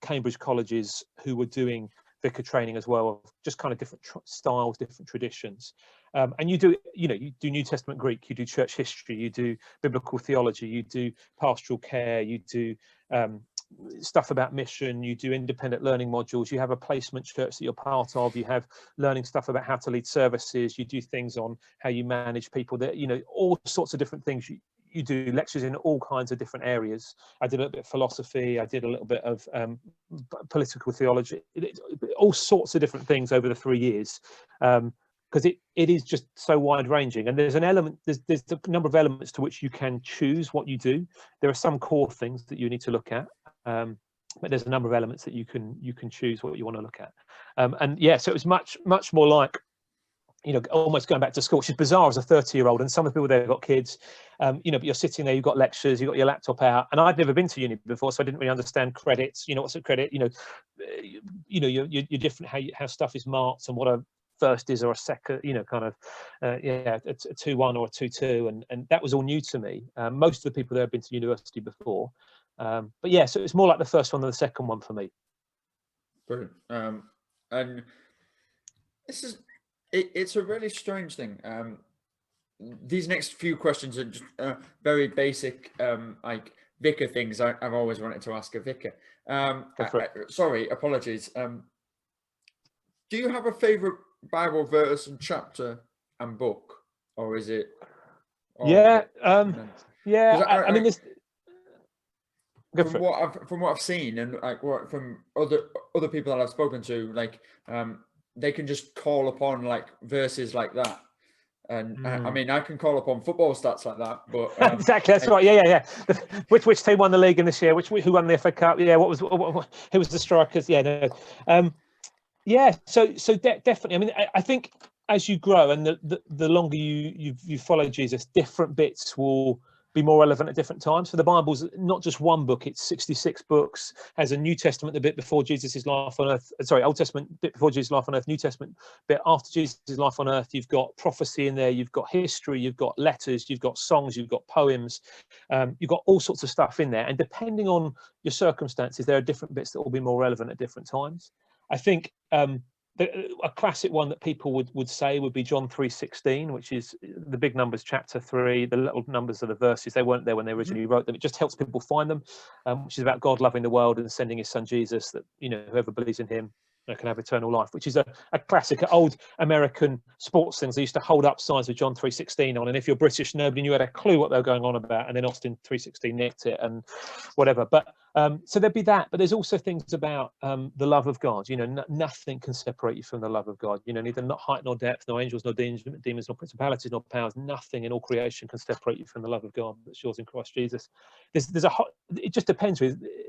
Cambridge colleges who were doing vicar training as well, just kind of different styles, different traditions. And you do, you do New Testament Greek, you do church history, you do biblical theology, you do pastoral care, you do stuff about mission, you do independent learning modules, you have a placement church that you're part of, you have learning stuff about how to lead services, you do things on how you manage people, that all sorts of different things. You do lectures in all kinds of different areas. I did a little bit of philosophy, I did a little bit of political theology, all sorts of different things over the 3 years, because it is just so wide ranging. And there's there's a number of elements to which you can choose what you do. There are some core things that you need to look at, but there's a number of elements that you can choose what you want to look at. And yeah, so it was much more like, almost going back to school, which is bizarre as a 30-year-old. And some of the people there have got kids, but you're sitting there, you've got lectures, you've got your laptop out. And I'd never been to uni before, so I didn't really understand credits. What's a credit? You're different how stuff is marked, and what a first is or a second, kind of, a 2-1 or a 2-2. And that was all new to me. Most of the people there have been to university before. But yeah, so it's more like the first one than the second one for me. Brilliant. And this is... It's a really strange thing. These next few questions are just very basic, like vicar things I've always wanted to ask a vicar. Sorry, apologies. Do you have a favorite Bible verse and chapter and book, or is it? I mean, this. From what I've seen, and like from other people that I've spoken to, like they can just call upon like verses like that. And I mean, I can call upon football stats like that, but exactly, that's right. Yeah. Which team won the league in this year? Who won the FA Cup? Yeah, who was the strikers? Yeah, no. So definitely. I mean, I think as you grow and the longer you follow Jesus, different bits will be more relevant at different times. So the Bible's not just one book, it's 66 books, has a New Testament, the bit before Jesus' life on earth, Old Testament bit before Jesus' life on earth, New Testament bit after Jesus' life on earth. You've got prophecy in there, you've got history, you've got letters, you've got songs, you've got poems, you've got all sorts of stuff in there. And depending on your circumstances, there are different bits that will be more relevant at different times. I think a classic one that people would say would be John 3:16, which is the big numbers chapter 3. The little numbers are the verses. They weren't there when they originally wrote them. It just helps people find them, which is about God loving the world and sending his son Jesus, that whoever believes in him can have eternal life, which is a classic. Old American sports things, they used to hold up signs with John 3:16 on, and if you're British, nobody knew had a clue what they were going on about, and then Austin 3:16 nicked it and whatever. But so there'd be that, but there's also things about the love of God. Nothing can separate you from the love of God. Neither not height nor depth, no angels, no demons, nor principalities, nor powers. Nothing in all creation can separate you from the love of God that's yours in Christ Jesus. It just depends.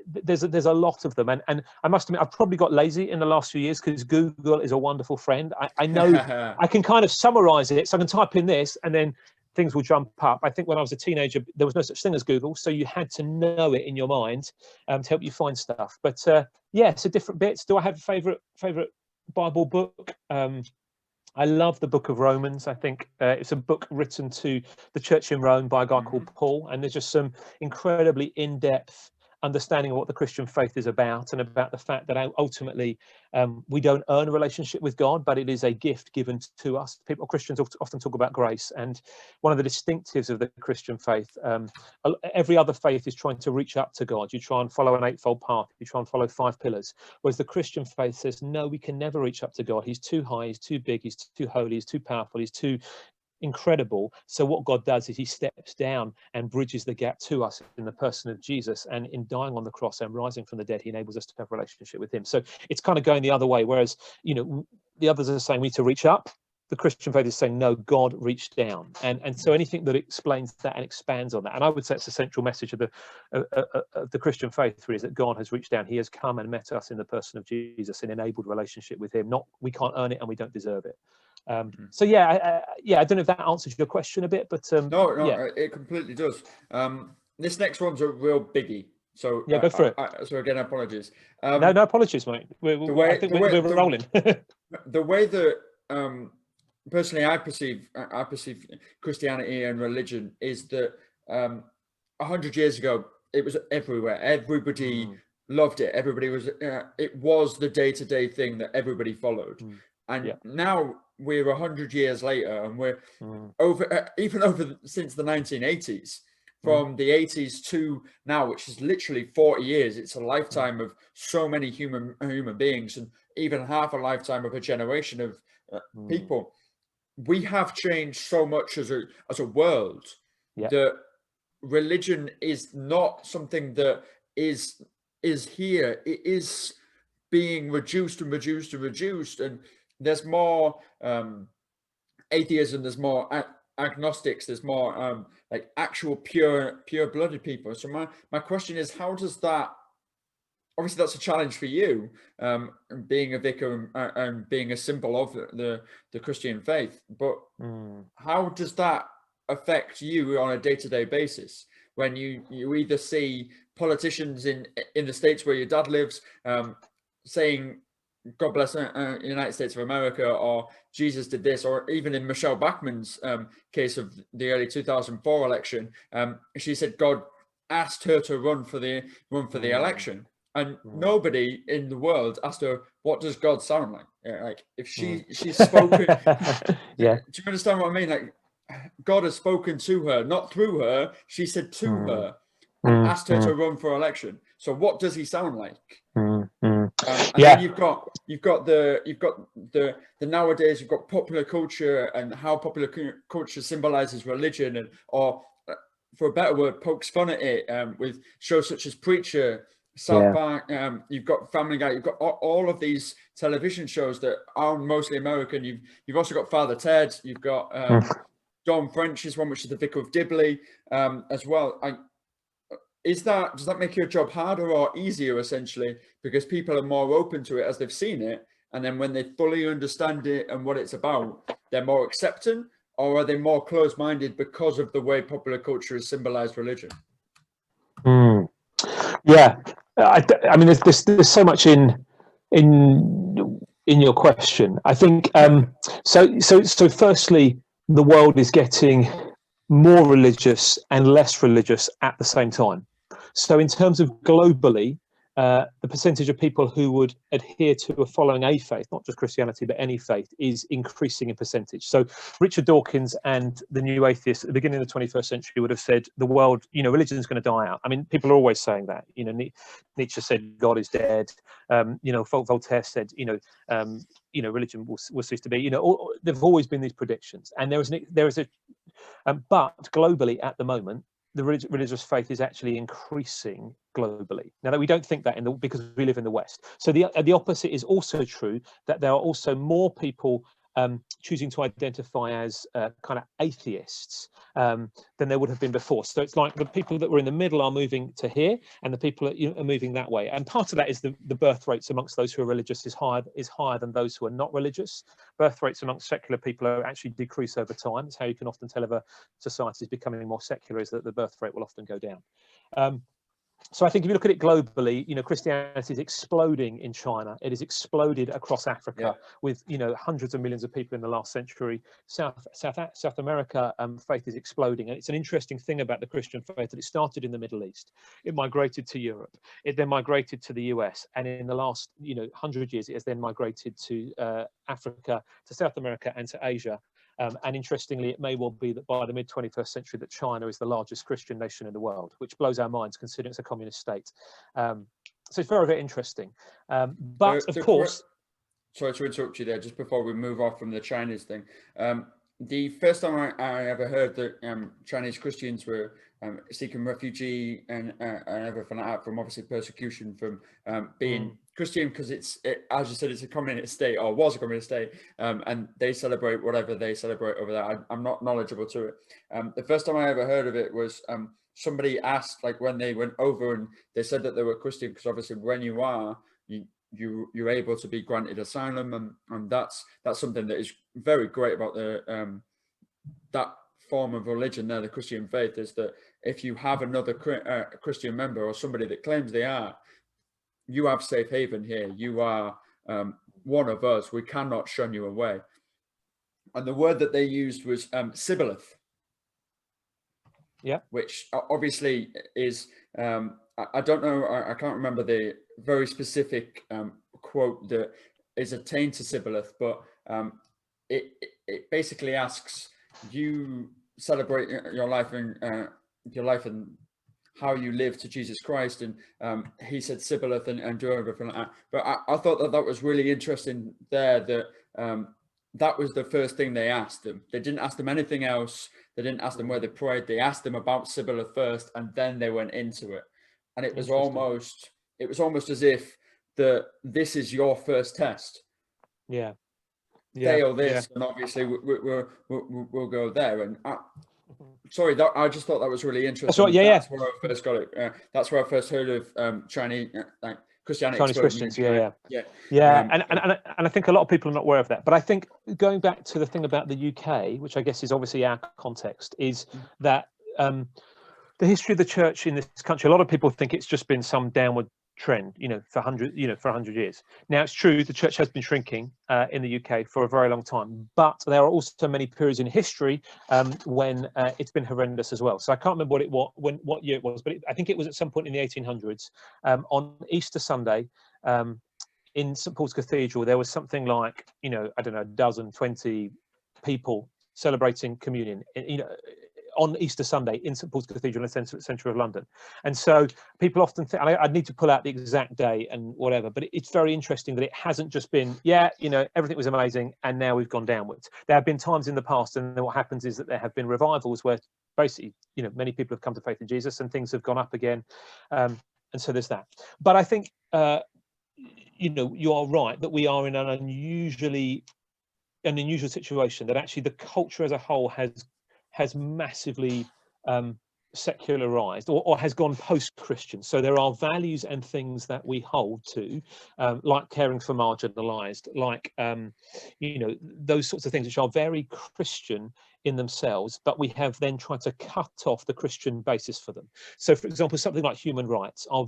There's a lot of them, and I must admit I've probably got lazy in the last few years, because Google is a wonderful friend. I know I can kind of summarize it, so I can type in this and then things will jump up. I think when I was a teenager, there was no such thing as Google, so you had to know it in your mind to help you find stuff. But so different bits. Do I have a favorite Bible book? I love the book of Romans. I think it's a book written to the church in Rome by a guy called Paul, and there's just some incredibly in-depth understanding of what the Christian faith is about, and about the fact that ultimately we don't earn a relationship with God, but it is a gift given to us. Christians often talk about grace, and one of the distinctives of the Christian faith, every other faith is trying to reach up to God. You try and follow an eightfold path, you try and follow 5 pillars, whereas the Christian faith says, no, we can never reach up to God. He's too high, he's too big, he's too holy, he's too powerful, he's too incredible. So what God does is he steps down and bridges the gap to us in the person of Jesus, and in dying on the cross and rising from the dead, he enables us to have a relationship with him. So it's kind of going the other way, whereas the others are saying we need to reach up. The Christian faith is saying no, God reached down, and so anything that explains that and expands on that, and I would say it's the central message of the Christian faith really, is that God has reached down. He has come and met us in the person of Jesus and enabled relationship with him. Not we can't earn it and we don't deserve it. So I don't know if that answers your question a bit, but no, it completely does. This next one's a real biggie, so go for it. So again, apologies. No apologies, mate. I think we're rolling. The way that personally I perceive Christianity and religion is that 100 years ago it was everywhere. Everybody loved it. Everybody was it was the day-to-day thing that everybody followed. And now we're 100 years later, and we're mm, over even over since the 1980s. mm, From the 80s to now, which is literally 40 years. It's a mm, lifetime of so many human beings, and even half a lifetime of a generation of mm. people. We have changed so much as a world Yeah. that religion is not something that is here. It is being reduced and reduced and reduced, and there's more atheism, there's more agnostics, there's more like actual pure blooded people. So my question is, how does that, obviously that's a challenge for you, being a vicar and being a symbol of the Christian faith, but Mm, how does that affect you on a day-to-day basis when you either see politicians in the states where your dad lives saying God bless the United States of America, or Jesus did this, or even in Michelle Bachmann's case of the early 2004 election, she said God asked her to run for the mm, election, and mm, nobody in the world asked her, what does God sound like? Like if mm. she's spoken, do Yeah. you understand what I mean? Like God has spoken to her, not through her. She said to Mm, her and mm, asked her mm, to run for election. So what does he sound like? mm, mm. And then Yeah. you've got the nowadays you've got popular culture, and how popular culture symbolizes religion, and or for a better word, pokes fun at it, with shows such as Preacher, South Yeah. Park. You've got Family Guy. You've got all of these television shows that are mostly American. You've also got Father Ted. You've got Mm. Dawn French's one, which is the Vicar of Dibley, as well. Does that make your job harder or easier, essentially, because people are more open to it as they've seen it, and then when they fully understand it and what it's about, they're more accepting, or are they more closed-minded because of the way popular culture has symbolized religion? Mm. Yeah. I mean, there's so much in your question. I think so. Firstly, the world is getting more religious and less religious at the same time. So, in terms of globally, the percentage of people who would adhere to a following a faith, not just Christianity, but any faith, is increasing in percentage. So, Richard Dawkins and the New Atheists at the beginning of the 21st century would have said the world, religion is going to die out. I mean, people are always saying that. Nietzsche said God is dead. Voltaire said, religion will cease to be. There've always been these predictions, and there is a but globally at the moment, the religious faith is actually increasing globally. Now that we don't think that because we live in the West. So the opposite is also true, that there are also more people choosing to identify as kind of atheists than there would have been before. So it's like the people that were in the middle are moving to here, and the people that are moving that way. And part of that is the birth rates amongst those who are religious is higher than those who are not religious. Birth rates amongst secular people are actually decrease over time. It's how you can often tell if a society is becoming more secular, is that the birth rate will often go down. So I think if you look at it globally, Christianity is exploding in China. It has exploded across Africa with, hundreds of millions of people in the last century. South America, faith is exploding. And it's an interesting thing about the Christian faith that it started in the Middle East. It migrated to Europe. It then migrated to the US. And in the last, 100 years, it has then migrated to Africa, to South America, and to Asia. And interestingly, it may well be that by the mid-21st century that China is the largest Christian nation in the world, which blows our minds considering it's a communist state. So it's very, very interesting. But of course... Sorry to interrupt you there, just before we move off from the Chinese thing. The first time I ever heard that Chinese Christians were seeking refugee and everything like that from obviously persecution from being Christian, because as you said, it's a communist state, or was a communist state, and they celebrate whatever they celebrate over there. I'm not knowledgeable to it. The first time I ever heard of it was somebody asked, like when they went over and they said that they were Christian, because obviously when you are, you're able to be granted asylum, and that's something that is very great about the that form of religion there, the Christian faith, is that if you have another Christian member or somebody that claims they are, you have safe haven here. You are one of us. We cannot shun you away. And the word that they used was Sibboleth, which obviously is I don't know, I can't remember the very specific quote that is attained to Sibboleth, but it basically asks you celebrate your life and how you live to Jesus Christ. And he said Sibboleth and do everything like that. But I thought that was really interesting there, that that was the first thing they asked them. They didn't ask them anything else. They didn't ask them where they prayed. They asked them about Sibboleth first, and then they went into it. And it was almost as if this is your first test. Yeah. Fail this, and obviously we'll go there. And sorry, I just thought that was really interesting. That's right. That's where I first got it. That's where I first heard of Chinese Christianity. Chinese Christians. Yeah. And I think a lot of people are not aware of that. But I think going back to the thing about the UK, which I guess is obviously our context, is that the history of the church in this country, a lot of people think it's just been some downward trend, for 100 years. Now, it's true the church has been shrinking in the UK for a very long time, but there are also many periods in history when it's been horrendous as well. So I can't remember what year it was, but I think it was at some point in the 1800s. On Easter Sunday, in St Paul's Cathedral, there was something like, I don't know, 12, 20 people celebrating communion, on Easter Sunday in St Paul's Cathedral in the centre of London. And so people often think, and I'd need to pull out the exact day and whatever, but it's very interesting that it hasn't just been, everything was amazing and now we've gone downwards. There have been times in the past, and then what happens is that there have been revivals where basically, many people have come to faith in Jesus and things have gone up again. And so there's that. But I think, you are right that we are in an unusual situation, that actually the culture as a whole has massively secularized or has gone post-Christian. So there are values and things that we hold to, like caring for marginalized, like, those sorts of things which are very Christian in themselves, but we have then tried to cut off the Christian basis for them. So, for example, something like human rights are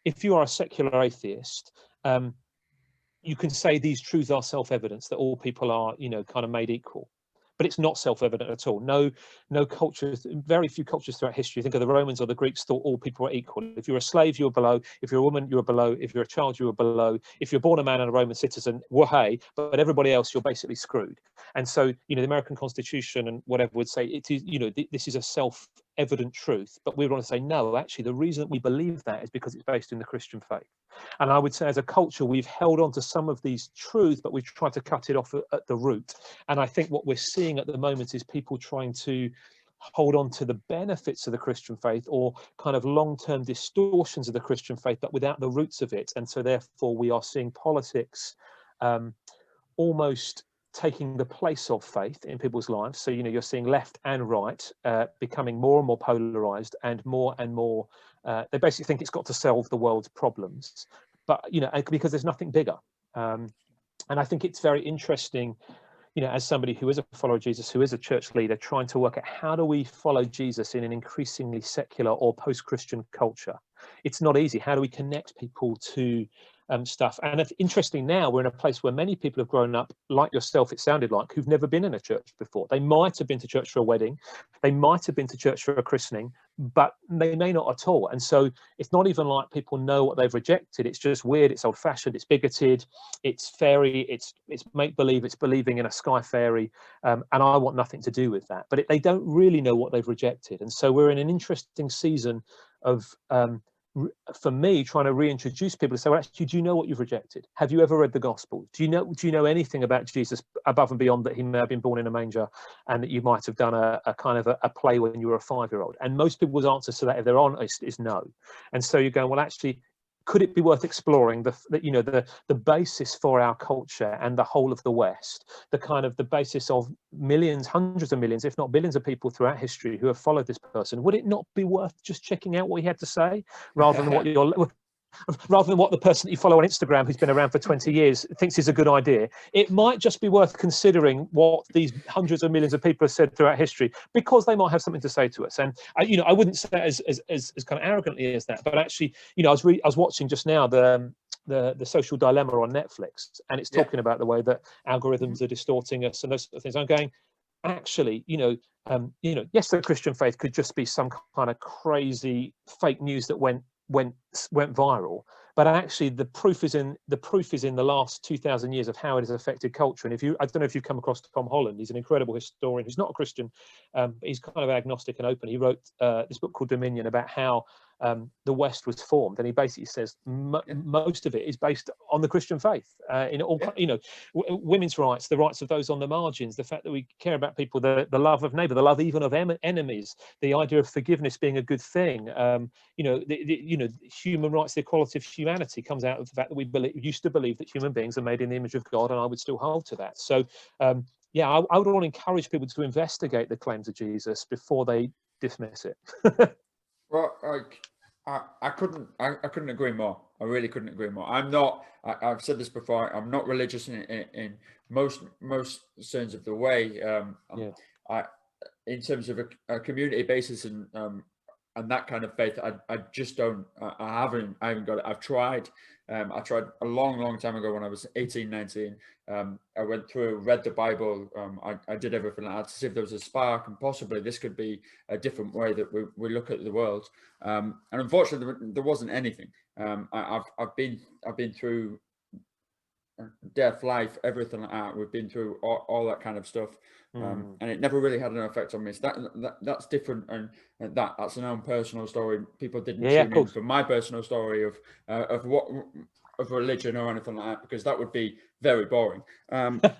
if you are a secular atheist, you can say these truths are self-evident, that all people are, kind of made equal. But it's not self-evident at all. No cultures, very few cultures throughout history, think of the Romans or the Greeks, thought all people were equal. If you're a slave, you were below. If you're a woman, you were below. If you're a child, you were below. If you're born a man and a Roman citizen, hey, but everybody else, you're basically screwed. And so, the American Constitution and whatever would say it is, this is a self-evident truth. But we want to say, no, actually, the reason that we believe that is because it's based in the Christian faith. And I would say as a culture, we've held on to some of these truths, but we've tried to cut it off at the root. And I think what we're seeing at the moment is people trying to hold on to the benefits of the Christian faith, or kind of long-term distortions of the Christian faith, but without the roots of it. And so therefore we are seeing politics almost taking the place of faith in people's lives. So, you're seeing left and right becoming more and more polarized and more, they basically think it's got to solve the world's problems, but, because there's nothing bigger. And I think it's very interesting, as somebody who is a follower of Jesus, who is a church leader, trying to work out how do we follow Jesus in an increasingly secular or post-Christian culture. It's not easy. How do we connect people to stuff? And it's interesting, now we're in a place where many people have grown up, like yourself, it sounded like, who've never been in a church before. They might have been to church for a wedding, they might have been to church for a christening, but they may not at all. And so it's not even like people know what they've rejected. It's just weird, it's old-fashioned, it's bigoted, it's fairy, it's make-believe, it's believing in a sky fairy, and I want nothing to do with that. But they don't really know what they've rejected. And so we're in an interesting season of for me, trying to reintroduce people to say, well, actually, do you know what you've rejected? Have you ever read the gospel? Do you know anything about Jesus above and beyond that he may have been born in a manger, and that you might have done a kind of a play when you were a 5-year-old? And most people's answers to that, if they're honest, is no. And so you're going, well, actually, could it be worth exploring the basis for our culture and the whole of the West, the basis of millions, hundreds of millions, if not billions of people throughout history who have followed this person? Would it not be worth just checking out what he had to say, rather than what the person that you follow on Instagram, who's been around for 20 years, thinks is a good idea? It might just be worth considering what these hundreds of millions of people have said throughout history, because they might have something to say to us. And I wouldn't say it as kind of arrogantly as that, but actually, I was watching just now the Social Dilemma on Netflix, and it's talking about the way that algorithms are distorting us and those sort of things. I'm going, actually, yes, the Christian faith could just be some kind of crazy fake news that went viral, but actually the proof is in the last 2,000 years of how it has affected culture. And I don't know if you've come across Tom Holland. He's an incredible historian. He's not a Christian, but he's kind of agnostic and open. He wrote this book called Dominion about how the West was formed, and he basically says most of it is based on the Christian faith. In all, women's rights, the rights of those on the margins, the fact that we care about people, the love of neighbour, the love even of enemies, the idea of forgiveness being a good thing. Human rights, the equality of humanity comes out of the fact that we used to believe that human beings are made in the image of God, and I would still hold to that. So, I would want to encourage people to investigate the claims of Jesus before they dismiss it. Well, I couldn't agree more. I really couldn't agree more. I've said this before. I'm not religious in most sense of the way. In terms of a community basis and that kind of faith, I just don't. I haven't got it. I've tried. I tried a long time ago when I was 18, 19. I went through, read the Bible. I did everything like that to see if there was a spark, and possibly this could be a different way that we look at the world. And unfortunately, there wasn't anything. I've been through death, life, everything like that. We've been through all that kind of stuff, and it never really had an effect on me. So that's different, and that's an own personal story. People didn't tune in for my personal story of religion or anything like that, because that would be very boring.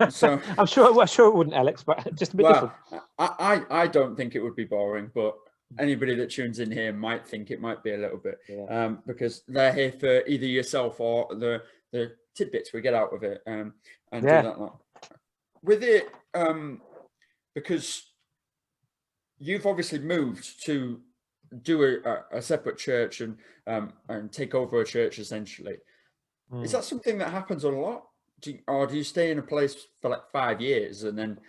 So I'm sure it wouldn't, Alex, but just a bit different. I don't think it would be boring, but anybody that tunes in here might think it might be a little bit, because they're here for either yourself or the tidbits we get out of it, and do that with it, because you've obviously moved to do a separate church and take over a church essentially. Is that something that happens a lot, or do you stay in a place for like 5 years and then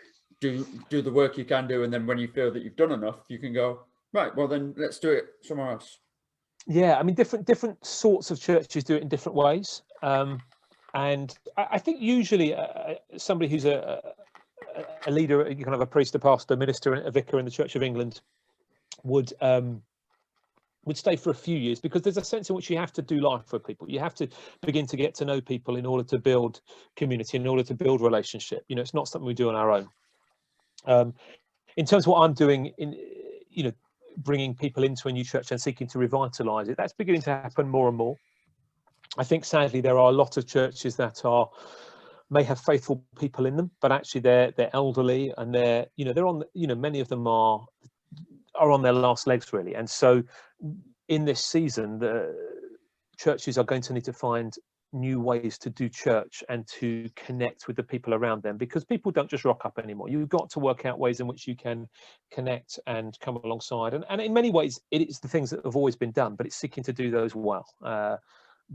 do the work you can do, and then when you feel that you've done enough, you can go, right, well then let's do it somewhere else? Yeah, I mean, different sorts of churches do it in different ways. And I think usually somebody who's a leader, kind of a priest, a pastor, a minister, a vicar in the Church of England would stay for a few years, because there's a sense in which you have to do life with people. You have to begin to get to know people in order to build community, in order to build relationship. It's not something we do on our own. In terms of what I'm doing in, bringing people into a new church and seeking to revitalize it, that's beginning to happen more and more. I think sadly there are a lot of churches that may have faithful people in them, but actually they're elderly, and they're on, many of them are on their last legs really. And so in this season, the churches are going to need to find new ways to do church and to connect with the people around them, because people don't just rock up anymore. You've got to work out ways in which you can connect and come alongside, and in many ways it is the things that have always been done, but it's seeking to do those well.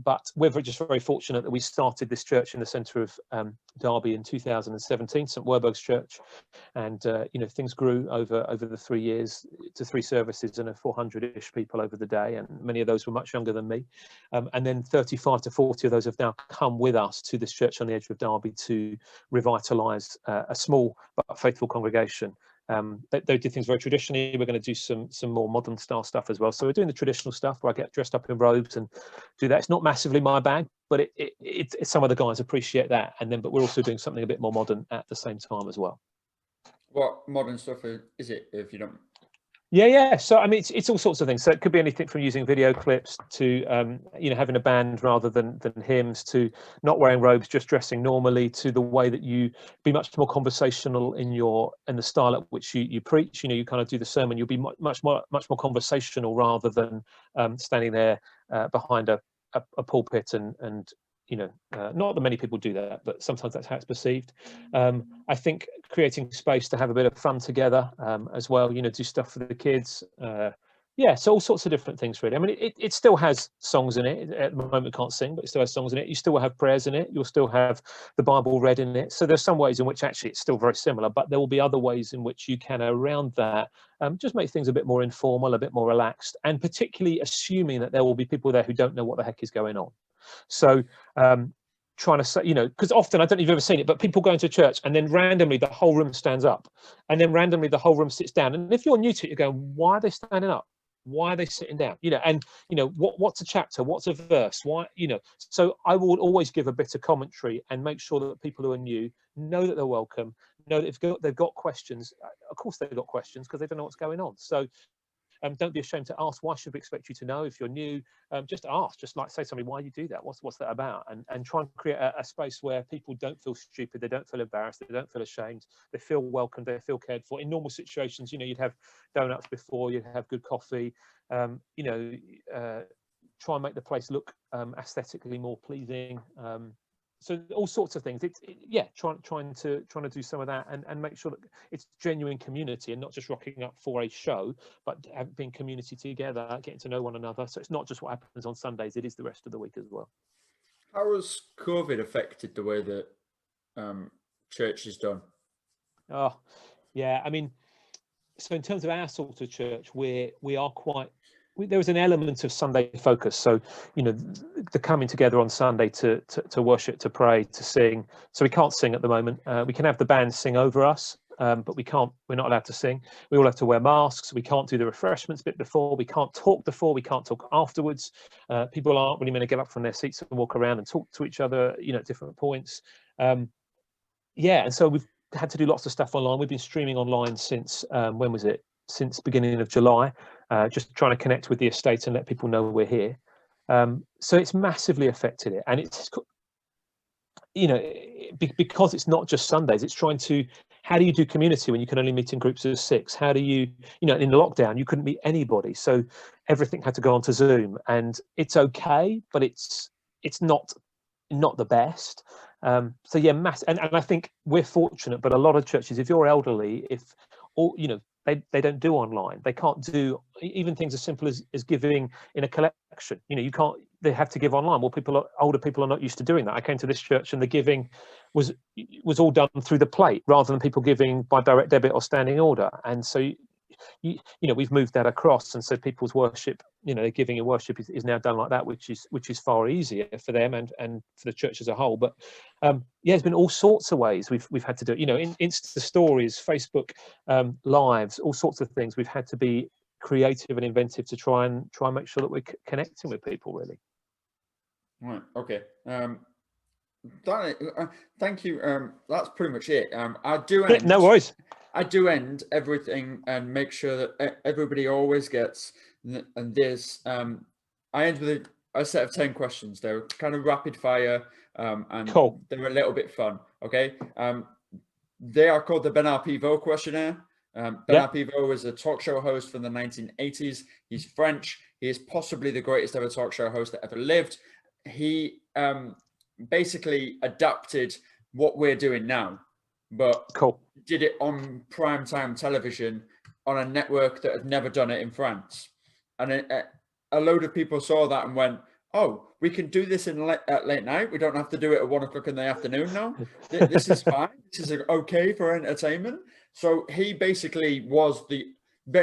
But we're just very fortunate that we started this church in the centre of Derby in 2017, St Werburgh's Church, and things grew over the 3 years to 3 services and 400-ish people over the day, and many of those were much younger than me. And then 35 to 40 of those have now come with us to this church on the edge of Derby to revitalise a small but faithful congregation. They do things very traditionally. We're going to do some more modern style stuff as well. So we're doing the traditional stuff where I get dressed up in robes and do that. It's not massively my bag, but it's some of the guys appreciate that. But we're also doing something a bit more modern at the same time as well. What modern stuff is it, if you don't? Yeah. So I mean, it's all sorts of things. So it could be anything from using video clips to having a band rather than hymns, to not wearing robes, just dressing normally, to the way that you be much more conversational in the style at which you preach. You kind of do the sermon. You'll be much more conversational rather than standing there behind a pulpit and not that many people do that, but sometimes that's how it's perceived. I think creating space to have a bit of fun together as well, do stuff for the kids. So all sorts of different things really. I mean, it still has songs in it. At the moment it can't sing, but it still has songs in it. You still have prayers in it. You'll still have the Bible read in it. So there's some ways in which actually it's still very similar, but there will be other ways in which you can, around that, just make things a bit more informal, a bit more relaxed, and particularly assuming that there will be people there who don't know what the heck is going on. So trying to say, because often, I don't know if you've ever seen it, but people go into church and then randomly the whole room stands up, and then randomly the whole room sits down. And if you're new to it, you're going, why are they standing up? Why are they sitting down? And what's a chapter? What's a verse? Why? So I will always give a bit of commentary and make sure that people who are new know that they're welcome, know that they've got questions. Of course, they've got questions because they don't know what's going on. So don't be ashamed to ask. Why should we expect you to know if you're new? Just ask. Just like say to somebody, why do you do that? What's that about? And try and create a space where people don't feel stupid, they don't feel embarrassed, they don't feel ashamed, they feel welcome, they feel cared for. In normal situations, you'd have donuts before, you'd have good coffee. Try and make the place look aesthetically more pleasing. So all sorts of things. Trying to do some of that and make sure that it's genuine community and not just rocking up for a show, but being community together, getting to know one another. So it's not just what happens on Sundays; it is the rest of the week as well. How has COVID affected the way that church is done? Oh, yeah. I mean, so in terms of our sort of church, we are quite. There was an element of Sunday focus. So, the coming together on Sunday to worship, to pray, to sing. So we can't sing at the moment. We can have the band sing over us, but we're not allowed to sing. We all have to wear masks. We can't do the refreshments bit before. We can't talk before. We can't talk afterwards. People aren't really meant to get up from their seats and walk around and talk to each other, at different points. And so we've had to do lots of stuff online. We've been streaming online since, when was it? Since beginning of July, just trying to connect with the estate and let people know we're here. So it's massively affected it, and it's because it's not just Sundays. It's trying to, how do you do community when you can only meet in groups of 6? How do you, in the lockdown you couldn't meet anybody, so everything had to go onto Zoom, and it's okay, but it's not the best. So yeah, and I think we're fortunate, but a lot of churches, if you're elderly, they don't do online. They can't do even things as simple as giving in a collection. You can't. They have to give online. Well, older people are not used to doing that. I came to this church and the giving was all done through the plate rather than people giving by direct debit or standing order. And so we've moved that across, and so people's worship, their giving and worship is now done like that, which is far easier for them and for the church as a whole. But there's been all sorts of ways we've had to do it. In Insta stories, Facebook lives, all sorts of things. We've had to be creative and inventive to try and make sure that we're connecting with people, really. Right. Okay. Thank you. That's pretty much it. I do end. No worries. I do end everything and make sure that everybody always gets. And this, I end with a set of 10 questions. They're kind of rapid fire, and cool. They're a little bit fun. Okay. They are called the Bernard Pivot questionnaire. Bernard Pivot is a talk show host from the 1980s. He's French. He is possibly the greatest ever talk show host that ever lived. He basically adapted what we're doing now, but did it on primetime television on a network that had never done it in France. And a load of people saw that and went, oh, we can do this at late night. We don't have to do it at 1 o'clock in the afternoon now. This is fine. This is okay for entertainment. So he basically was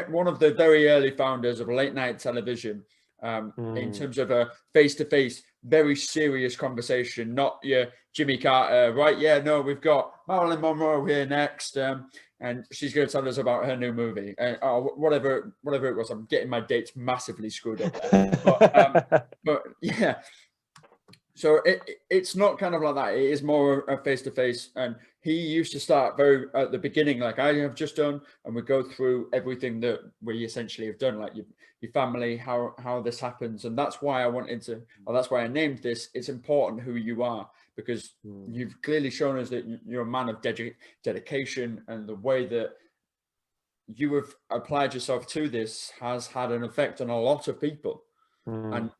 one of the very early founders of late night television, in terms of a face-to-face, very serious conversation, not your Jimmy Carter, right? Yeah, no, we've got Marilyn Monroe here next, and she's going to tell us about her new movie, or whatever it was. I'm getting my dates massively screwed up there. But yeah, so it's not kind of like that. It is more a face-to-face, and he used to start very at the beginning, like I have just done, and we go through everything that we essentially have done, like your family, how this happens. And that's why that's why I named this. It's important who you are, because you've clearly shown us that you're a man of dedication, and the way that you have applied yourself to this has had an effect on a lot of people. And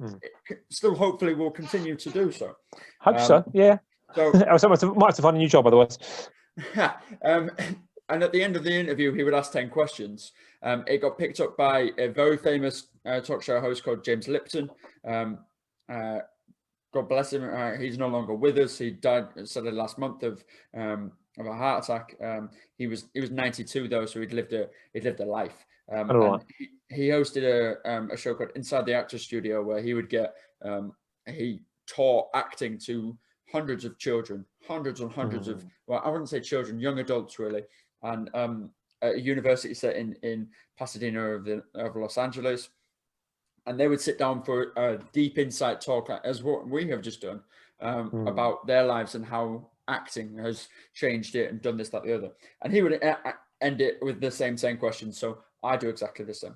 it still hopefully will continue to do so. Hope so, yeah. So I might have to find a new job otherwise. And at the end of the interview, he would ask 10 questions. It got picked up by a very famous talk show host called James Lipton. God bless him. He's no longer with us. He died sadly last month of a heart attack. He was 92 though, so he'd lived a life. And he hosted a show called Inside the Actors Studio, where he would he taught acting to hundreds of children, hundreds and hundreds of, well, I wouldn't say children, young adults really, and at a university set in Pasadena of Los Angeles. and they would sit down for a deep insight talk, as what we have just done, about their lives and how acting has changed it and done this, that, the other. And he would end it with the same question. So I do exactly the same.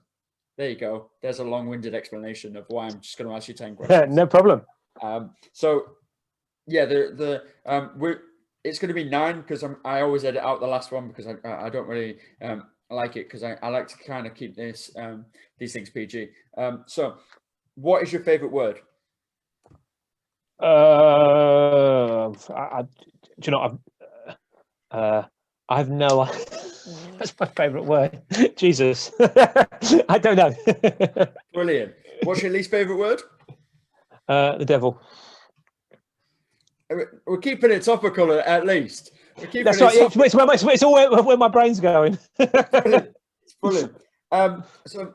There you go. There's a long-winded explanation of why I'm just going to ask you 10 questions. No problem. So yeah, it's going to be 9 because I always edit out the last one because I don't really like it, because I like to kind of keep these things PG. So what is your favorite word? Do you know, I've no. That's my favorite word. Jesus, I don't know. Brilliant. What's your least favorite word? The devil. We're keeping it topical, at least. That's right. It's all where my brain's going. Brilliant. It's brilliant. So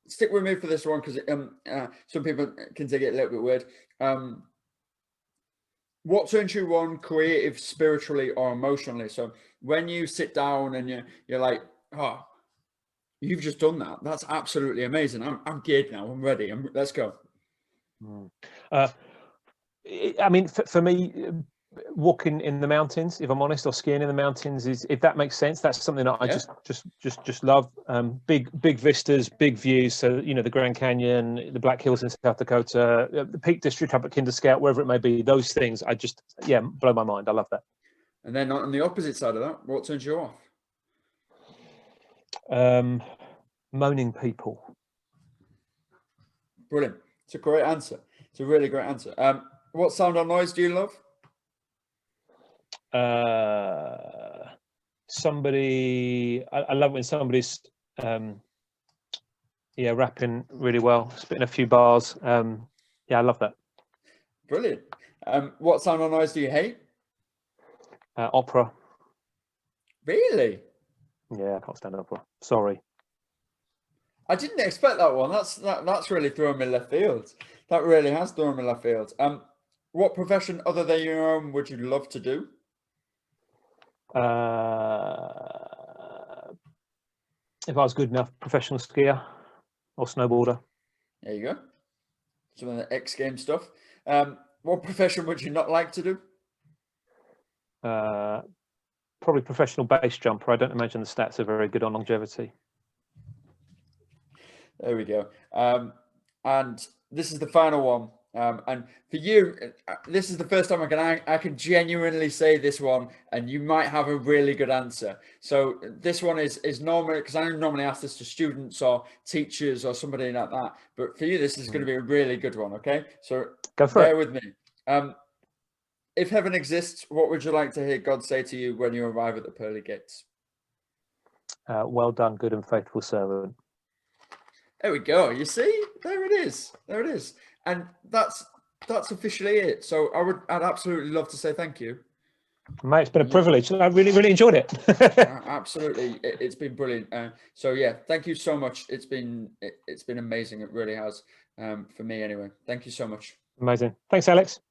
stick with me for this one, because some people can take it a little bit weird. What turns you on, creative, spiritually, or emotionally? So when you sit down and you're like, oh, you've just done that. That's absolutely amazing. I'm geared now. I'm ready. Let's go. I mean, for me, walking in the mountains, if I'm honest, or skiing in the mountains, is, if that makes sense, that's something that I just love. Big vistas, big views. So, you know, the Grand Canyon, the Black Hills in South Dakota, the Peak District up at Kinder Scout, wherever it may be, those things, I just, blow my mind. I love that. And then on the opposite side of that, what turns you off? Moaning people. Brilliant. It's a great answer. It's a really great answer. What sound or noise do you love? Somebody, I love when somebody's rapping really well, spitting a few bars. I love that. Brilliant. What sound or noise do you hate? Opera. Really? Yeah, I can't stand opera. Sorry. I didn't expect that one. That's really thrown me left field. That really has thrown me left field. What profession other than your own would you love to do? If I was good enough, professional skier or snowboarder. There you go. Some of the X Games stuff. What profession would you not like to do? Probably professional base jumper. I don't imagine the stats are very good on longevity. There we go. And this is the final one. And for you, this is the first time I can genuinely say this one, and you might have a really good answer. So this one is normally, because I don't normally ask this to students or teachers or somebody like that, but for you, this is going to be a really good one. Okay, so go for it. Bear with me. If heaven exists, what would you like to hear God say to you when you arrive at the pearly gates? Well done, good and faithful servant. There we go. You see, there it is. There it is. And that's officially it. So I'd absolutely love to say thank you. Mate, it's been a privilege. I really enjoyed it. Absolutely, it's been brilliant. So yeah, thank you so much. It's been amazing. It really has, for me anyway. Thank you so much. Amazing. Thanks, Alex.